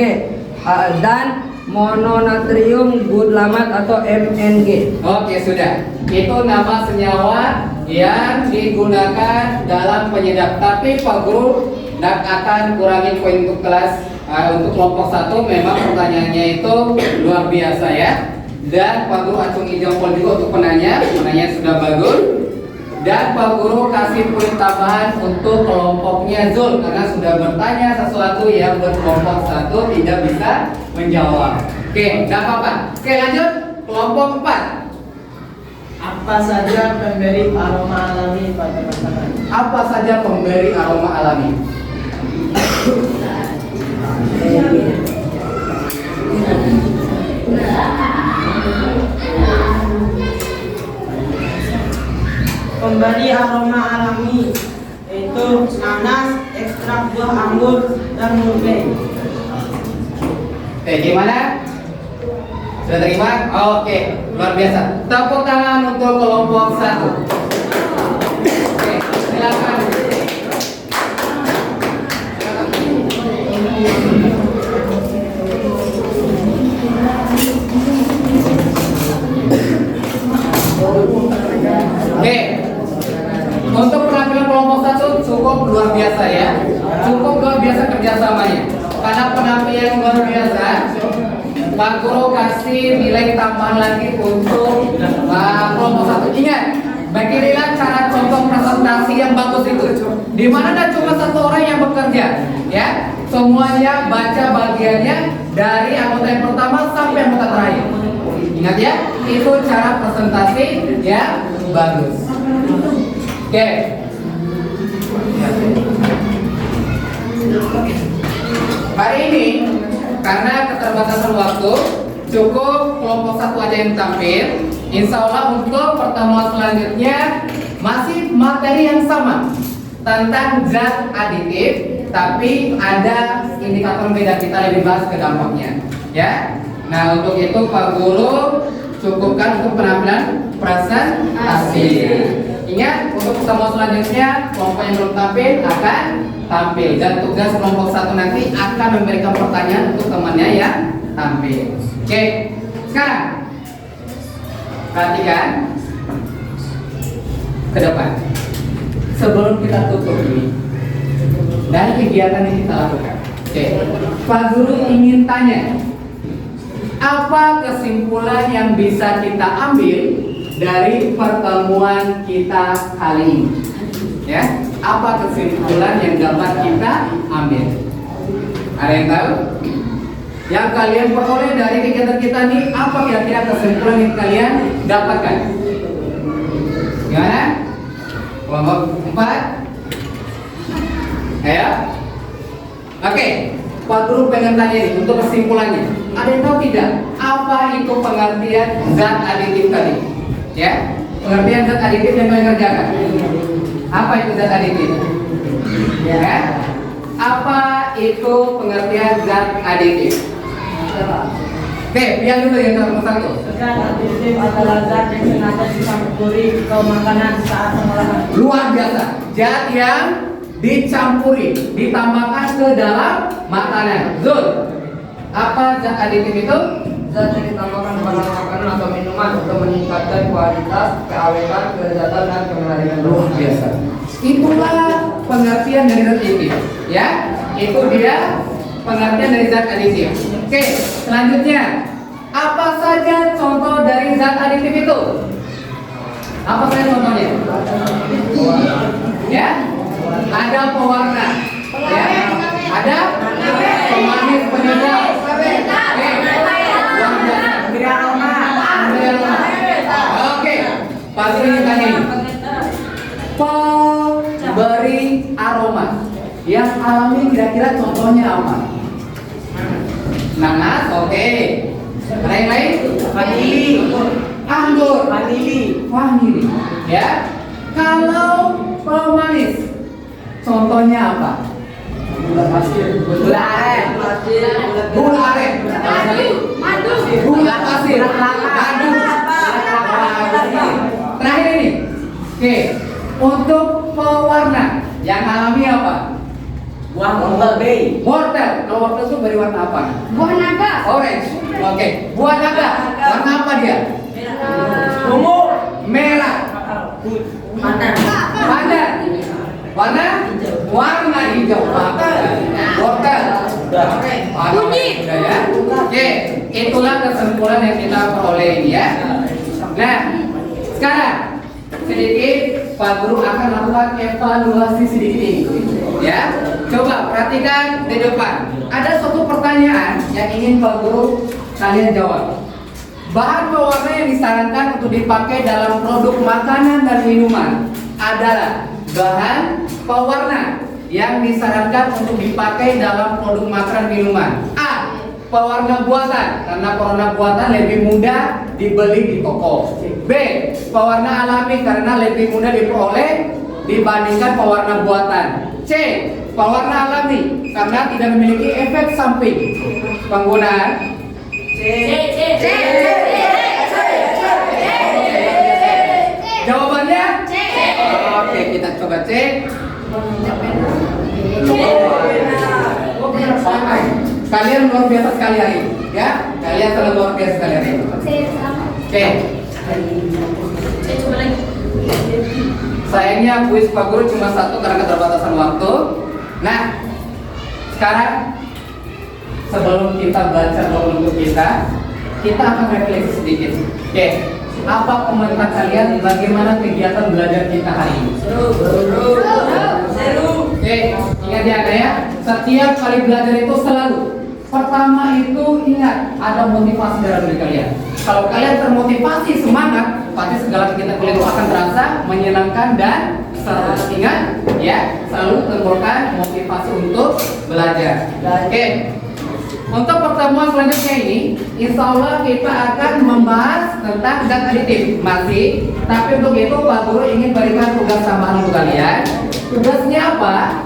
dan mononatrium glutamat atau MNG. Oke, sudah. Itu nama senyawa yang digunakan dalam penyedap. Tapi Pak Guru akan kurangi poin untuk kelas untuk kelompok 1. Memang pertanyaannya itu luar biasa ya. Dan Pak Guru acungi jempol juga untuk penanya sudah bagus. Dan Pak Guru kasih poin tambahan untuk kelompoknya Zul karena sudah bertanya sesuatu yang buat kelompok 1 tidak bisa menjawab. Oke, tidak apa-apa. Oke, lanjut kelompok 4. Apa saja pemberi aroma alami pada makanan? Apa saja pemberi aroma alami? Pemberi aroma alami yaitu nanas, ekstrak buah anggur, dan mulbei. Oke, gimana? Sudah terima? Oke, luar biasa. Tepuk tangan untuk kelompok 1. Oke, silakan. Oke, untuk penampilan kelompok 1 cukup luar biasa ya. Cukup luar biasa kerjasamanya. Karena penampilan luar biasa, Pak Guru kasih nilai tambahan lagi untuk kelompok 1. Ingat, beginilah cara contoh presentasi yang bagus itu. Di mana ada cuma satu orang yang bekerja, ya. Semuanya baca bagiannya dari anggota yang pertama sampai anggota terakhir. Ingat ya, itu cara presentasi yang bagus. Oke. Hari ini karena keterbatasan waktu, cukup kelompok 1 aja yang tampil. Insya Allah untuk pertemuan selanjutnya masih materi yang sama tentang zat aditif, tapi ada indikator beda, kita lebih bahas ke dampaknya. Ya. Nah, untuk itu Pak Guru cukupkan untuk penampilan presentasi. Ingat, untuk pertemuan selanjutnya kelompok yang belum tampil akan tampil, dan tugas kelompok 1 nanti akan memberikan pertanyaan untuk temannya yang tampil. Oke, sekarang perhatikan ke depan. Sebelum kita tutup ini dari kegiatan yang kita lakukan, oke, Pak Guru ingin tanya, apa kesimpulan yang bisa kita ambil dari pertemuan kita kali ini? Ya, apa kesimpulan yang dapat kita ambil? Ada yang tahu? Yang kalian peroleh dari kegiatan kita ini, apa kira-kira kesimpulan yang kalian dapatkan? Gimana? Kelompok 4? Ayo. Oke, Pak Guru pengen tanya nih untuk kesimpulannya. Ada yang tahu tidak apa itu pengertian zat aditif tadi? Ya, pengertian zat aditif yang kalian kerjakan. Apa itu zat aditif? Ya, apa itu pengertian zat aditif? Oke, yang dulu yang nomor 1. Zat aditif adalah zat yang sengaja dicampuri ke makanan saat pengolahan. Luar biasa. Zat yang dicampuri, ditambahkan ke dalam makanan. Zul, apa zat aditif itu? Zat yang ditambahkan pada makanan atau minuman untuk meningkatkan kualitas, keawetan, kelezatan, dan kemenarik. Luar biasa. Itulah pengertian dari zat aditif. Ya, itu dia pengertian dari zat aditif. Oke, selanjutnya apa saja contoh dari zat aditif itu? Apa saja contohnya? Ya, ada pewarna, ya, ada pemanis penyedap, oke, pasti ini tanya ini. Pemberi aroma yang alami kira-kira contohnya apa? Nanas, oke. Ada yang lain? Vanili. Anggur, Vanili. vanili, ya. Kalau pemanis, contohnya apa? Gula pasir, gula aren, gula aren, gula pasir, madu. Terakhir ini, oke. Untuk pewarna yang alami apa? Wortel. Wortel. Kalau wortel itu berwarna apa? Buah naga. Orange. Oke. Buah naga. Warna apa dia? Ungu. Merah. Pandan. Pandan. Warna? Warna hijau. Wortel. Kunyit. Sudah ya. Oke. Itulah kesimpulan yang kita peroleh ini ya. Nah, sekarang sedikit Pak Guru akan lakukan evaluasi sedikit ini. Ya. Coba perhatikan di depan. Ada suatu pertanyaan yang ingin Pak Guru kalian jawab. Bahan pewarna yang disarankan untuk dipakai dalam produk makanan dan minuman adalah bahan pewarna yang disarankan untuk dipakai dalam produk makanan minuman. A. Pewarna buatan, karena pewarna buatan lebih mudah dibeli di toko. B. Pewarna alami karena lebih mudah diperoleh dibandingkan pewarna buatan. C. Pewarna alami karena tidak memiliki efek samping penggunaan. Jawabannya C. Oke, kita coba cek. Kalian luar biasa sekali hari ini, ya. Kalian sangat luar biasa sekali hari ini. Oke. Sayangnya kuis Pak Guru cuma satu karena keterbatasan waktu. Nah, sekarang sebelum kita baca untuk kita akan refleksi sedikit. Oke, apa komentar kalian bagaimana kegiatan belajar kita hari ini? Seru. Oke, ingat ya, setiap kali belajar itu selalu pertama itu ingat ada motivasi dalam diri kalian. Kalau kalian termotivasi semangat, pasti segala kegiatan kalian itu akan terasa menyenangkan dan selalu ingat ya, selalu timbulkan motivasi untuk belajar. Oke. Untuk pertemuan selanjutnya ini, insya Allah kita akan membahas tentang zat aditif masih. Tapi untuk itu Pak Guru ingin berikan tugas tambahan untuk kalian. Tugasnya apa?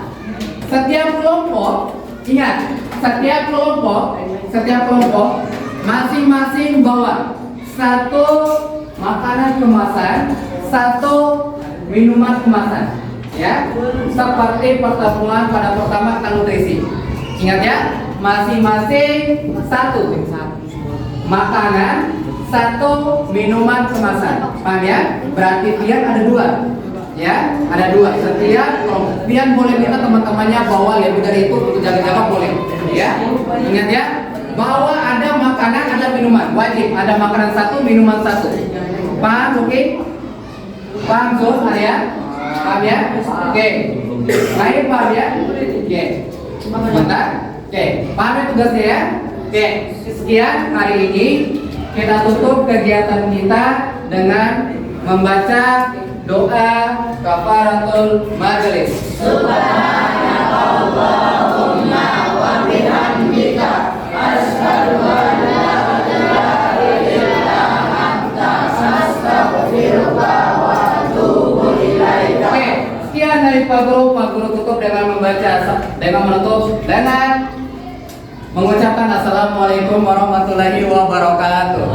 Setiap kelompok, ingat, setiap kelompok masing-masing bawa satu makanan kemasan, satu minuman kemasan, ya, seperti pertemuan pada pertama tentang nutrisi. Ingat ya, masing-masing satu makanan, satu minuman kemasan. Paham ya? Berarti pian ada dua. Ya, ada dua. Setiap kelompok pian boleh minta teman-temannya bawa lebih dari itu untuk jaga-jaga boleh. Ya, ingat ya, bahwa ada makanan, ada minuman. Wajib ada makanan satu, minuman satu. Paham? Oke? Paham Zul, Arya? Paham ya? Oke. Lain paham ya? Oke. Sebentar. Oke, paham ya tugasnya ya? Oke, sekian hari ini. Kita tutup kegiatan kita dengan membaca doa kafaratul majelis. Subhanallahumma wa bihamdihi. bihamdika asyhadu an la ilaha illa anta astaghfiruka wa atubu ilaika. Oke, sekian dari Pak Guru. Pak Guru tutup dengan menutup dengan mengucapkan assalamualaikum warahmatullahi wabarakatuh.